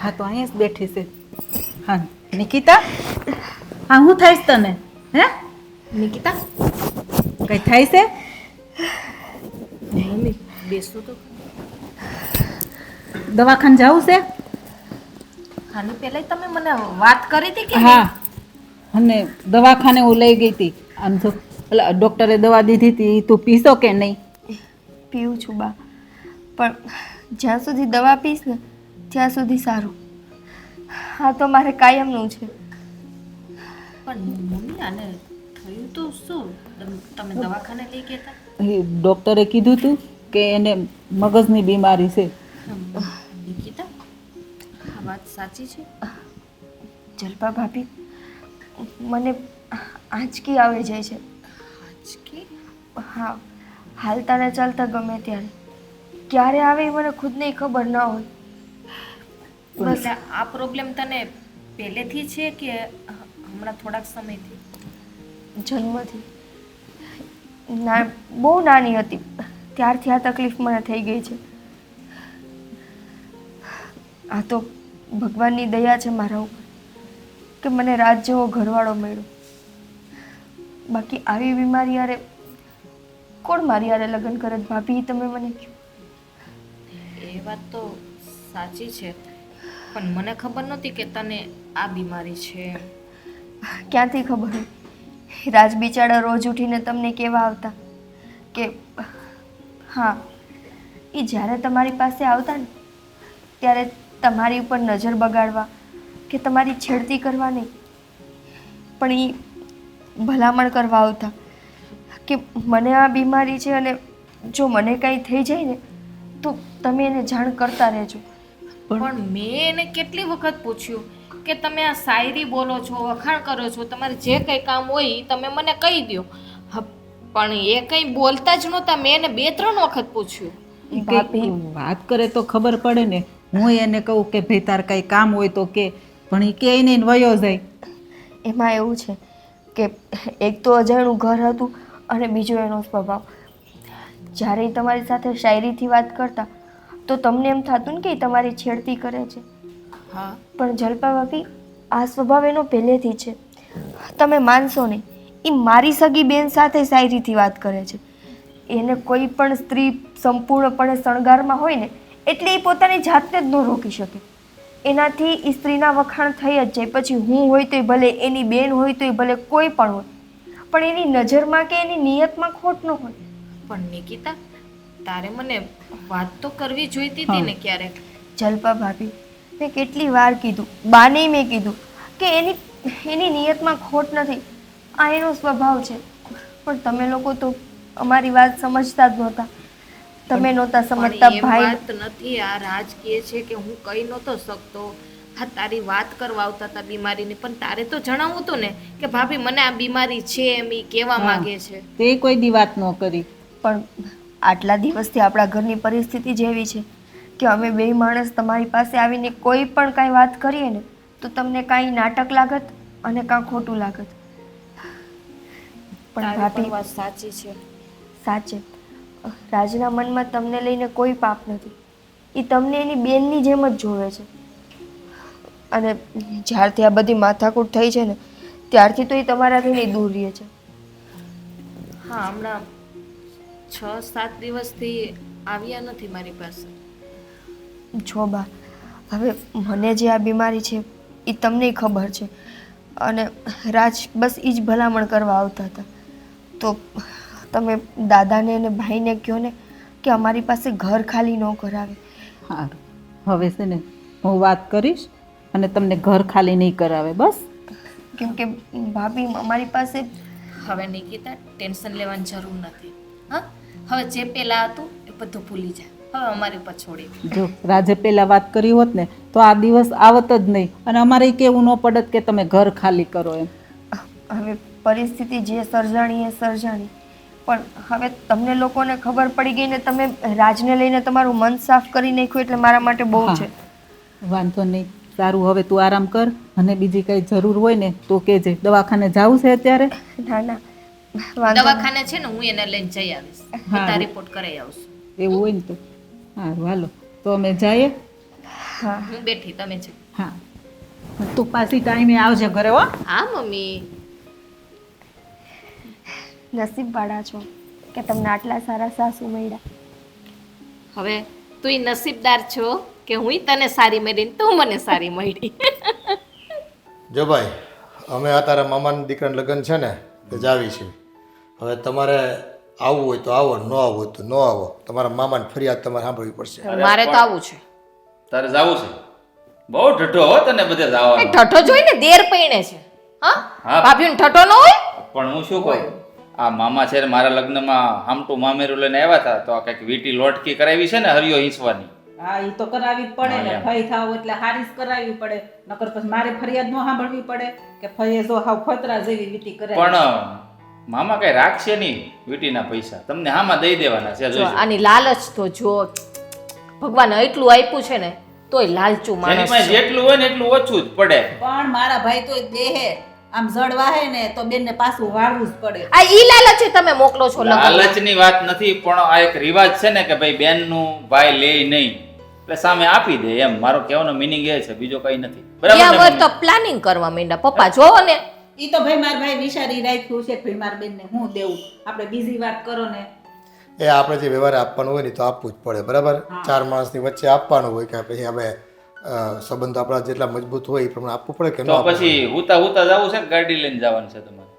હા તો અહીંયા જ બેઠી છે. હા નિકિતા, હા હું થઈશ તને? હે નિકિતા, કઈ થાય છે? મમ્મી બેસો તો. દવાખાને જવું છે? આની પહેલા તમે મને વાત કરી હતી કે હા, અને દવાખાને હું લઈ ગઈ હતી. આમ તો પેલા ડોક્ટરે દવા દીધી હતી, તું પીશો કે નહીં? પીવું છું બા, પણ જ્યાં સુધી દવા પીશ ને ત્યાં સુધી સારું. હા તો મારે કાયમનું છે. પણ મમ્મી આને થયું તો શું? તમે દવાખાને લઈ ગયા હતા? એ ડોક્ટરે કીધું હતું કે એને મગજની બીમારી છે. નિકિતા, આ વાત સાચી છે? જલ્પા ભાભી, મને આંચકી આવી જાય છે. આજકી હા, હાલતા ને ચાલતા ગમે ત્યારે ક્યારે આવે એ મને ખુદને ખબર ના હોય. બસ એટલે આ પ્રોબ્લેમ તને પહેલેથી છે કે હમણાં થોડાક સમયથી? જન્મથી બહુ નાની હતી ત્યારથી આ તકલીફ મને થઈ ગઈ છે. આ તો ભગવાનની દયા છે મારા ઉપર કે મને રાજ જેવો ઘરવાળો મળ્યો. બાકી આવી બીમારી યારે કોણ મારી યારે લગ્ન કરે? ભાભી તમે મને કહો. એ વાત તો સાચી છે, પણ મને ખબર નહોતી કે તને આ બીમારી છે. ક્યાંથી ખબર હોય? રાજ બિચારા રોજ ઉઠીને તમને કેવા આવતા કે હા, એ જ્યારે તમારી પાસે આવતા ને ત્યારે તમારી ઉપર નજર બગાડવા કે તમારી છેડતી કરવા નહીં, પણ એ ભલામણ કરવા આવતા કે મને આ બીમારી છે અને જો મને કાંઈ થઈ જાય ને તો તમે એને જાણ કરતા રહેજો. પણ મેં એને કેટલી વખત પૂછ્યું કે તમે આ શાયરી બોલો છો, વખાણ કરો છો, તમારે જે કંઈ કામ હોય ઈ તમે મને કહી દો. પણ એ કંઈ બોલતા જ નહોતા. મેં એને 2-3 વખત પૂછ્યું. ઈ કંઈક વાત કરે તો ખબર પડે ને. હું એને કહું કે ભાઈ તાર કંઈ કામ હોય તો કે, પણ એ કે નહીં વયો જાય. એમાં એવું છે કે એક તો અજાણ્યું ઘર હતું અને બીજો એનો સ્વભાવ. જ્યારે ઈ તમારી સાથે શાયરીથી વાત કરતા તો તમને એમ થતું ને કે ઈ તમારી છેડતી કરે છે. હા, પણ જલ્પા ભાભી, આ સ્વભાવ એનો પહેલેથી છે. તમે માનશો નહીં, એ મારી સગી બેન સાથે શાયરીથી વાત કરે છે. એને કોઈ પણ સ્ત્રી સંપૂર્ણપણે શણગારમાં હોય ને એટલે એ પોતાની જાતને જ ન રોકી શકે. એનાથી એ સ્ત્રીના વખાણ થઈ જ જાય. પછી હું હોય તોય ભલે, એની બેન હોય તોય ભલે, કોઈ પણ હોય, પણ એની નજરમાં કે એની નિયતમાં ખોટ ન હોય. પણ નિકિતા, તારે મને વાત તો કરવી જોઈતી હતી ને ક્યારેક. જલ્પા ભાભી, મેં કેટલી વાર કીધું, બાને મેં કીધું કે એની નિયતમાં ખોટ નથી, આ એનો સ્વભાવ છે. પણ તમે લોકો તો અમારી વાત સમજતા જ નહોતા. તમે નહોતા સમજતા પણ એમ ભાઈ. વાત નથી. આ રાજ કહે છે કે હું કહી નહોતો શકતો. હા, તારી વાત કરવા આવતા હતા બીમારીની, પણ તારે તો જણાવવું હતું ને કે ભાભી મને આ બીમારી છે એમ ઈ કહેવા માંગે છે. તે કોઈ દી વાત ન કરી. પણ આટલા દિવસથી આપણા ઘરની પરિસ્થિતિ જેવી છે કે અમે બે માણસ તમારી પાસે આવીને કોઈ પણ કાંઈ વાત કરીએ ને તો તમને કાંઈ નાટક લાગત અને કાં ખોટું લાગત. પણ તારી ભાભી, પણ વાત સાચી છે. સાચે રાજના મનમાં તમને લઈને કોઈ પાપ નથી. એ તમને એની બેનની જેમ જ જોવે છે. અને જ્યારથી આ બધી માથાકૂટ થઈ છે ને ત્યારથી તો એ તમારાથી નહીં દૂર રહે છે. હા, હમણાં 6-7 દિવસથી આવ્યા નથી મારી પાસે. જો બા, હવે મને જે આ બીમારી છે એ તમને ખબર છે, અને રાજ બસ એ જ ભલામણ કરવા આવતા હતા. તો તમે દાદાને અને ભાઈને કહો ને કે અમારી પાસે ઘર ખાલી ન કરાવે. સારું, હવે છે ને હું વાત કરીશ અને તમને ઘર ખાલી નહીં કરાવે. બસ કેમ કે ભાભી અમારી પાસે હવે નિકિતા ટેન્શન લેવાની જરૂર નથી. હા, હવે જે પહેલા હતું એ બધું ભૂલી જા. હવે અમારી ઉપર છોડી દે. જો રાજે પહેલા વાત કરી હોત ને તો આ દિવસ આવત જ નહીં અને અમારે કેવું ન પડત કે તમે ઘર ખાલી કરો એમ. હવે પરિસ્થિતિ જે સર્જાણી એ સર્જાણી, પણ હવે તમને લોકોને ખબર પડી ગઈ ને તમે રાજને લઈને તમારું મન સાફ કરી નાખ્યું એટલે મારા માટે બહુ છે. વાંધો નહીં, સારું હવે તું આરામ કર અને બીજી કઈ જરૂર હોય ને તો કહેજે. દવાખાને જાવું છે અત્યારે? ના ના વાંધો દવાખાને છે ને હું એને લઈને જઈ આવીશ. બધા રિપોર્ટ કરાવી આવશું. એવું હોય ને તો સારું, હાલો તો અમે જઈએ. હા હું બેઠી, તમે છો. હા, તું પાછી ટાઈમે આવજે ઘરે હો. હા મમ્મી. નસીબવાળા છો કે તમને આટલા સારા સાસુ મળ્યા. હવે તું નસીબદાર છો કે હું તને સારી મળી ને તું મને સારી મળી. જો ભાઈ, અમે આ તારા મામાના દીકરાના લગ્ન છે ને તે જાવી છે. હવે તમારે આવવું હોય તો આવો, ન આવવું હોય તો ન આવો. તમારા મામાની ફરિયાદ તમારે સાંભળવી પડશે. મારે તો આવું છે. તારે જાવું છે? બહુ ઢઢો હો તને બધે એ જવાનું. ઠઠો જોઈને દેર પૈણે છે. હા, હા. ભાભીને ઠઠો ન હોય. પણ હું શું કહું, આ મામા છે ને મારા લગ્નમાં હામટું મામેરું લઈને આવ્યા હતા તો આ કંઈક વીટી લોટકી કરાવી છે ને હરિયો હિંચવાની. હા, એ તો કરાવી જ પડે હા, ને. એમ. ફઈ થાવ એટલે હારી જ કરાવવી પડે, નકર પછી મારે ફરિયાદ ન સાંભળવી પડે કે ફઈએ જો હાવ ફતરા જેવી વીતી કરે. પણ મામા કઈ રાખશે નહીં વીટીના પૈસા, તમને હામાં દઈ દેવાના છે. જો જોઈજો. આની લાલચ તો જો ભગવાને એટલું આપ્યું છે ને તોય લાલચું જેની માણસ પાસે છે. જેટલું હોય ને એટલું ઓછું જ પડે. પણ મારા ભાઈ તો દેહે આમ જડ વાહે ને તો બેનને પાછું વાળવું જ પડે. આ ઈ લાલચ તમે મોકલો છો લગ્નમાં. લાલચની વાત નથી, પણ આ એક રિવાજ છે ને કે ભાઈ બેનનું ભાઈ લે નહીં એટલે સામે આપી દે, એમ મારો કહેવાનો મિનિંગ એ છે, બીજો કઈ નથી. ત્યાં બરાબર હોય ને તો પ્લાનિંગ કરવા માંડ્યા પપ્પા જોવો ને. ઈ તો ભાઈ મારા ભાઈ વિચારી રાખ્યું છે કે ભાઈ મારા બેનને હું દેવું. આપણે બીજી વાત કરો ને. એ આપણે જે વ્યવહાર આપવાનું હોય ને તો આપવું જ પડે. બરાબર? ચાર માણસની વચ્ચે આપવાનું હોય કે પછી આપણે સંબંધ આપણા જેટલા મજબૂત હોય એ પ્રમાણે આપવું પડે કે ન તો આપવું પછી હુતા હુતા જવું છે કે ગાડી લઈને જવાનું છે તમારે?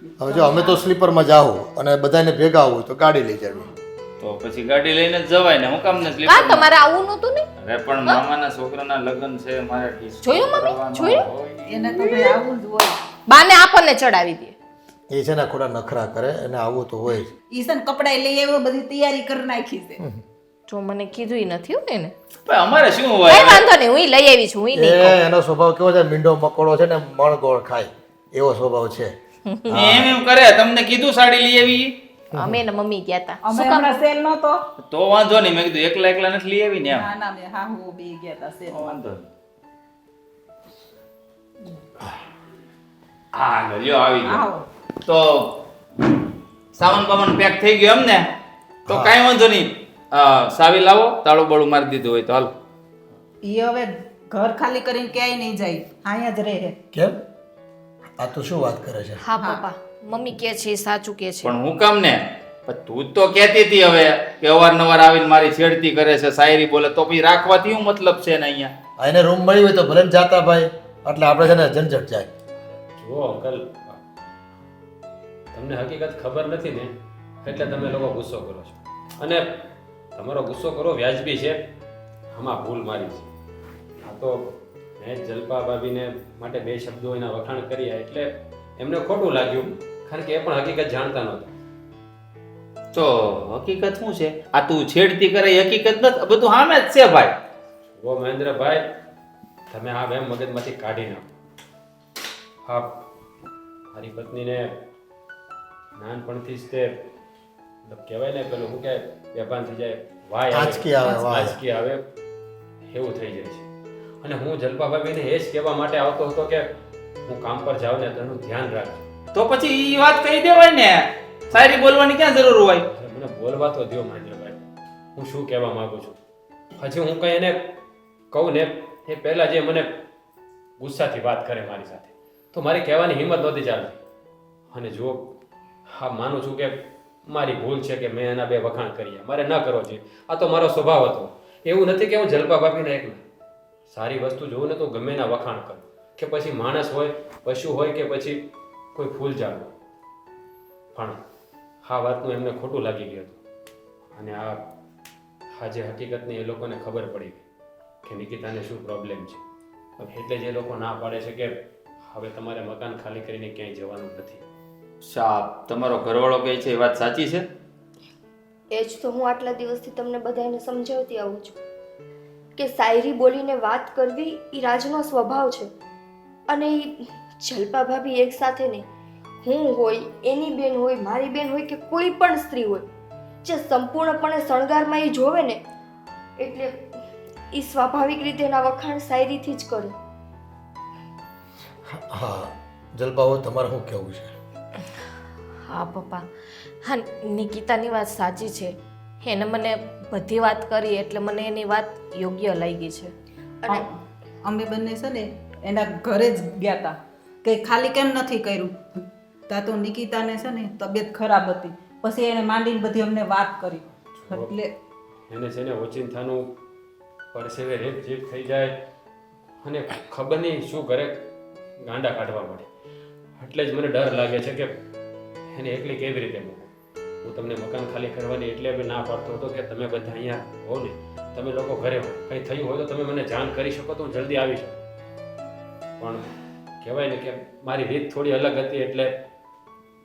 પડે? હવે જો અમે તો સ્લીપરમાં જાઓ અને બધાને ભેગા હોય તો ગાડી લઈ જાવી. તો પછી ગાડી લઈને જ જવાય ને, હું કામ ને હા, સ્લીપર? તમારે આવું નહોતું ને. અરે પણ મામાના છોકરાના લગ્ન છે, મારે disco જોયું મમ્મી? કરવાનો જોયું? હોય. એને તો ભાઈ આવું જ હોય. બાને આપણને ચડાવી દે. એ છે ને ખોટા નખરા કરે અને આવું તો હોય જ. ઈ છે ને કપડાં લઈ આવ્યો, બધી તૈયારી કરી નાખી છે. જો મને કીધું નથી હો ને. પણ અમારે શું કઈ હોય? વાંધો નહીં, હું લઈ આવી છું. હું નહીં ખાઉં. એનો સ્વભાવ કેવો છે? મીંડો મકોડો છે ને મણ ગોળ ખાય એવો સ્વભાવ છે. એમ એમ કરે. તમને કીધું સાડી લઈ આવી? અમે ને મમ્મી ગયા હતા. અમે શું કામ? હમણાં સેલ નહોતો. તો વાંધો નહીં, મેં કીધું એકલા એકલા નથી લઈ આવી ને એમ. ના ના, મેં હા હું બે ગયા હતા સેલ. વાંધો નહીં. હા લ્યો આવી ગયો. આવો. તો સામાન બામાન પેક થઈ ગયો એમ ને? તો કાંઈ વાંધો નહીં. સાવી લાવો, તાળું બાળું મારી દીધું હોય તો હાલ. ઈ હવે ઘર ખાલી કરીને ક્યાંય નહીં જાય, અહીંયા જ રહે. કેમ? આ તો શું વાત કરે છે? હા પપ્પા, મમ્મી કે છે એ સાચું કે છે. પણ હું કામ ને? પણ તું જ તો કહેતી હતી હવે કે અવારનવાર આવીને મારી છેડતી કરે છે, શાયરી બોલે, તો પછી રાખવાથી શું મતલબ છે ને અહીંયા? આ એને રૂમ મળી હોય તો ભલે ને જાતા ભાઈ, એટલે આપણે છે ને ઝંઝટ જાય. જુઓ અંકલ, તમને હકીકત ખબર નથી ને એટલે તમે લોકો ગુસ્સો કરો છો, અને તમારો ગુસ્સો કરવો વ્યાજબી છે. આમાં ભૂલ મારી છે. આ તો મેં જલપા ભાભીને માટે બે શબ્દો એના વખાણ કર્યા એટલે એમને ખોટું લાગ્યું, કારણ કે એ પણ હકીકત જાણતા નહોતા. તો હકીકત શું છે? આ તું છેડતી કરે એ હકીકત નથી, બધું સામે જ છે ભાઈ. જુઓ મહેન્દ્રભાઈ, તમે આ વેમ મગજમાંથી કાઢી નાખો. હા, મારી પત્નીને નાનપણથી જ તે મતલબ કહેવાય ને પેલું શું કે બેભાન થઈ જાય, વાય આંચકી આવે, વાય. આંચકી આવે એવું થઈ જાય છે. અને હું જલપા ભાભીને એ જ કહેવા માટે આવતો હતો કે હું કામ પર જાઉં ને તેનું ધ્યાન રાખજો. તો પછી ઈ વાત કહી દેવાય ને, શાયરી બોલવાની ક્યાં જરૂર હોય? અરે મને બોલવા તો દ્યો મહેન્દ્રભાઈ, હું શું કહેવા માંગુ છું. હજી હું કંઈ એને કહું ને એ પહેલાં જે મને ગુસ્સાથી વાત કરે મારી સાથે, તો મારી કહેવાની હિંમત નહોતી ચાલતી. અને જો હા માનું છું કે મારી ભૂલ છે કે મેં એના બે વખાણ કર્યા, મારે ન કરવો જોઈએ. આ તો મારો સ્વભાવ હતો. એવું નથી કે હું જલપા ભાભીને એક સારી વસ્તુ જોઉં ને તો ગમે એના વખાણ કરું, કે પછી માણસ હોય, પશુ હોય કે પછી કોઈ ફૂલ ઝાડ હોય. પણ આ વાતનું એમને ખોટું લાગી ગયું હતું અને આ જે હકીકતની એ લોકોને ખબર પડી ગઈ કે નિકિતાને શું પ્રોબ્લેમ છે. એટલે જ એ લોકો ના પાડે છે કે હવે તમારે મકાન ખાલી કરીને ક્યાંય જવાનું નથી. શા તમારો ઘરવાળો કહે છે એ વાત સાચી છે? એ જ તો હું આટલા દિવસથી તમને બધાને સમજાવતી આવું છું કે શાયરી બોલીને વાત કરવી એ રાજનો સ્વભાવ છે. અને એ જલ્પા ભાભી એક સાથે નહીં, હું હોય, એની બેન હોય, મારી બેન હોય કે કોઈ પણ સ્ત્રી હોય, જે સંપૂર્ણપણે શણગારમાં એ જોવે ને એટલે એ સ્વાભાવિક રીતે એના વખાણ શાયરીથી જ કરે. હા જલબાઓ, તમારે શું કહેવું છે? હા પપ્પા, હા નિકિતાની વાત સાચી છે. એને મને બધી વાત કરી એટલે મને એની વાત યોગ્ય લાગી છે. અને અમે બંને છે ને એના ઘરે જ ગયા હતા કે ખાલી કેમ નથી કર્યું. ત્યાં તો નિકિતાને છે ને તબિયત ખરાબ હતી, પછી એને માંડીને બધી અમને વાત કરી. એટલે એને છે ને ઓચિંતાનું પરસેવે રેપ જીપ થઈ જાય અને ખબર નહીં શું કરે, ગાંડા કાઢવા મળે. એટલે જ મને ડર લાગે છે કે એને એકલી કેવી રીતે મૂકું. હું તમને મકાન ખાલી કરવાની એટલે હવે ના પાડતો હતો કે તમે બધા અહીંયા હો ને, તમે લોકો ઘરે હો, કંઈ થયું હોય તો તમે મને જાણ કરી શકો તો હું જલ્દી આવી શકું. પણ કહેવાય ને કે મારી રીત થોડી અલગ હતી એટલે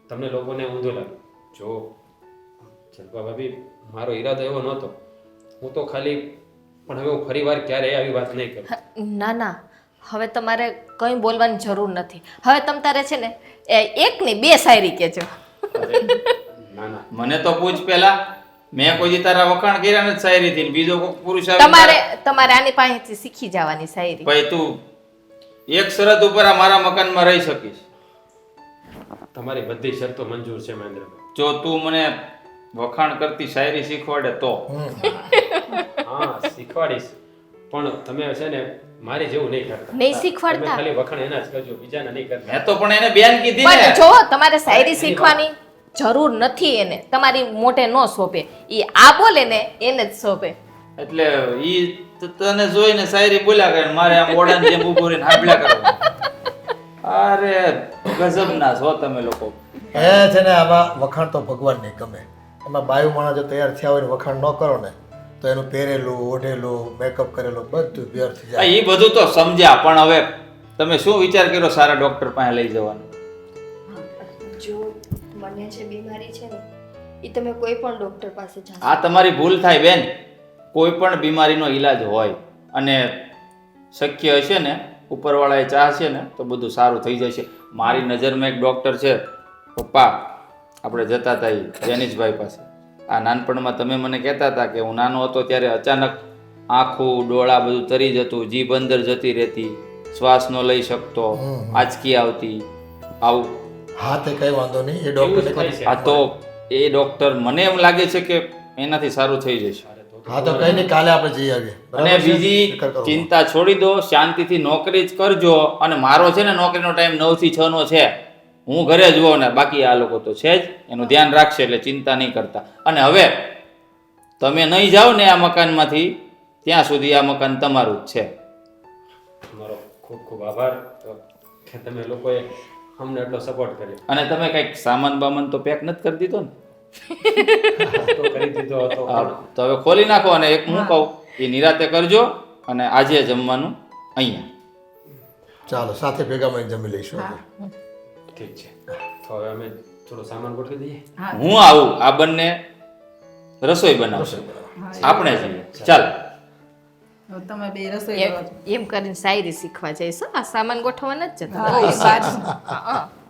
તમને લોકોને ઊંધું લાગ્યું. જો જલ્પા ભાભી, મારો ઈરાદો એવો નહોતો. હું તો ખાલી, પણ હવે હું ફરી વાર ક્યારેય આવી વાત નહીં કરું. ના ના, હવે તમારે કંઈ બોલવાની જરૂર નથી. હવે તમ તારે છે ને એક ની બે શાયરી કહેજો. અરે, ના ના, મને તો પૂછ પેલા, મેં કોઈ દી તારા વખાણ કર્યા નથી શાયરીથી, બીજો કોઈ પુરુષ તમારે આની પાસેથી શીખી જવાની શાયરી. ભાઈ તું એક શરત ઉપર આ મારા મકાનમાં રહી શકીશ. તમારી બધી શરતો મંજૂર છે મહેન્દ્રભાઈ. જો તું મને વખાણ કરતી શાયરી શીખવાડે તો. હા શીખવાડીશ, પણ તમે છે ને મારી જેવું નહીં કરતા. નહીં શીખવાડતા? તમે ખાલી વખાણ એના જ કરજો, બીજાના નહીં કરતા. મેં તો પણ એને બેન કીધી ને. પણ જો તમારે શાયરી શીખવાની જરૂર નથી. એને તમારી મોઢે ન સોંપે, એ આ બોલે ને એને જ સોંપે. એટલે ઈ તને જોઈને શાયરી બોલ્યા કરે, મારે આમ ઓડાની જેમ ઊભો રહીને હાંભળ્યા કરવાનું. અરે ગજબના છો તમે લોકો. એ છે ને આમાં વખાણ તો ભગવાનને ગમે. એમાં બાયુ માણસ જો તૈયાર થયા હોય ને વખાણ ન કરો ને તો એનું પહેરેલું, ઓઢેલું, મેકઅપ કરેલું બધું વ્યર્થ હા, જાય. ઈ બધું તો સમજ્યા, પણ હવે તમે શું વિચાર કર્યો સારા ડોક્ટર પાસે લઈ જવાનો? જો મને જે બીમારી છે ને એ તમે કોઈ પણ ડૉક્ટર પાસે જાઓ. આ તમારી ભૂલ થાય બેન. કોઈ પણ બીમારીનો ઈલાજ હોય અને શક્ય હશે ને, ઉપરવાળાએ ચાહશે ને તો બધું સારું થઈ જશે. મારી નજરમાં એક ડૉક્ટર છે પપ્પા, આપણે જતા હતા એ જેનિશભાઈ પાસે. આ નાનપણમાં તમે મને કહેતા હતા કે હું નાનો હતો ત્યારે અચાનક આંખું, ડોળા બધું તરી જતું, જીભ અંદર જતી રહેતી, શ્વાસ ન લઈ શકતો, આંચકી આવતી, આવું. હા તે કઈ વાંધો નહીં, એ એવું જ થાય ડોક્ટર છે. આ તો એ ડૉક્ટર મને એમ લાગે છે કે એનાથી સારું થઈ જશે. હા તો કઈ નહીં, કાલે આપણે જઈ આવીએ. અને બરાબર છે? બીજી ફિકર કરો. ચિંતા છોડી દો, શાંતિથી નોકરી જ કરજો. અને મારો છે ને નોકરીનો ટાઈમ 9 થી 6 નો છે, હું ઘરે જ હોઉં ને બાકી આ લોકો તો છે જ, એનું ધ્યાન રાખશે એટલે ચિંતા નહીં કરતા. અને હવે તમે નહીં જાઓ ને આ મકાનમાંથી ત્યાં સુધી આ મકાન તમારું જ છે. તમારો ખૂબ ખૂબ આભાર કે તમે લોકોએ અમને એટલો સપોર્ટ કર્યો. અને તમે કંઈક સામાન બામાન તો પેક નથી કરી દીધો ને? તો કરી દીધો હતો હા, પણ તો હવે ખોલી નાખો. અને એક હું કહું, એ નિરાતે કરજો. અને આજે જમવાનું અહીંયા. ચાલો સાથે ભેગા મળીને જમી લઈશું. ઠીક છે. તો હવે અમે થોડો સામાન ગોઠવી દઈએ. હું આવું, આ બંને રસોઈ બનાવશે, આપણે જઈએ. ચાલ. હવે તમે બે રસોઈ એમ કરો છો. એમ કરીને શાયરી શીખવા જઈશ. આ સામાન ગોઠવવાના જ છે. હા, એ વાત. હા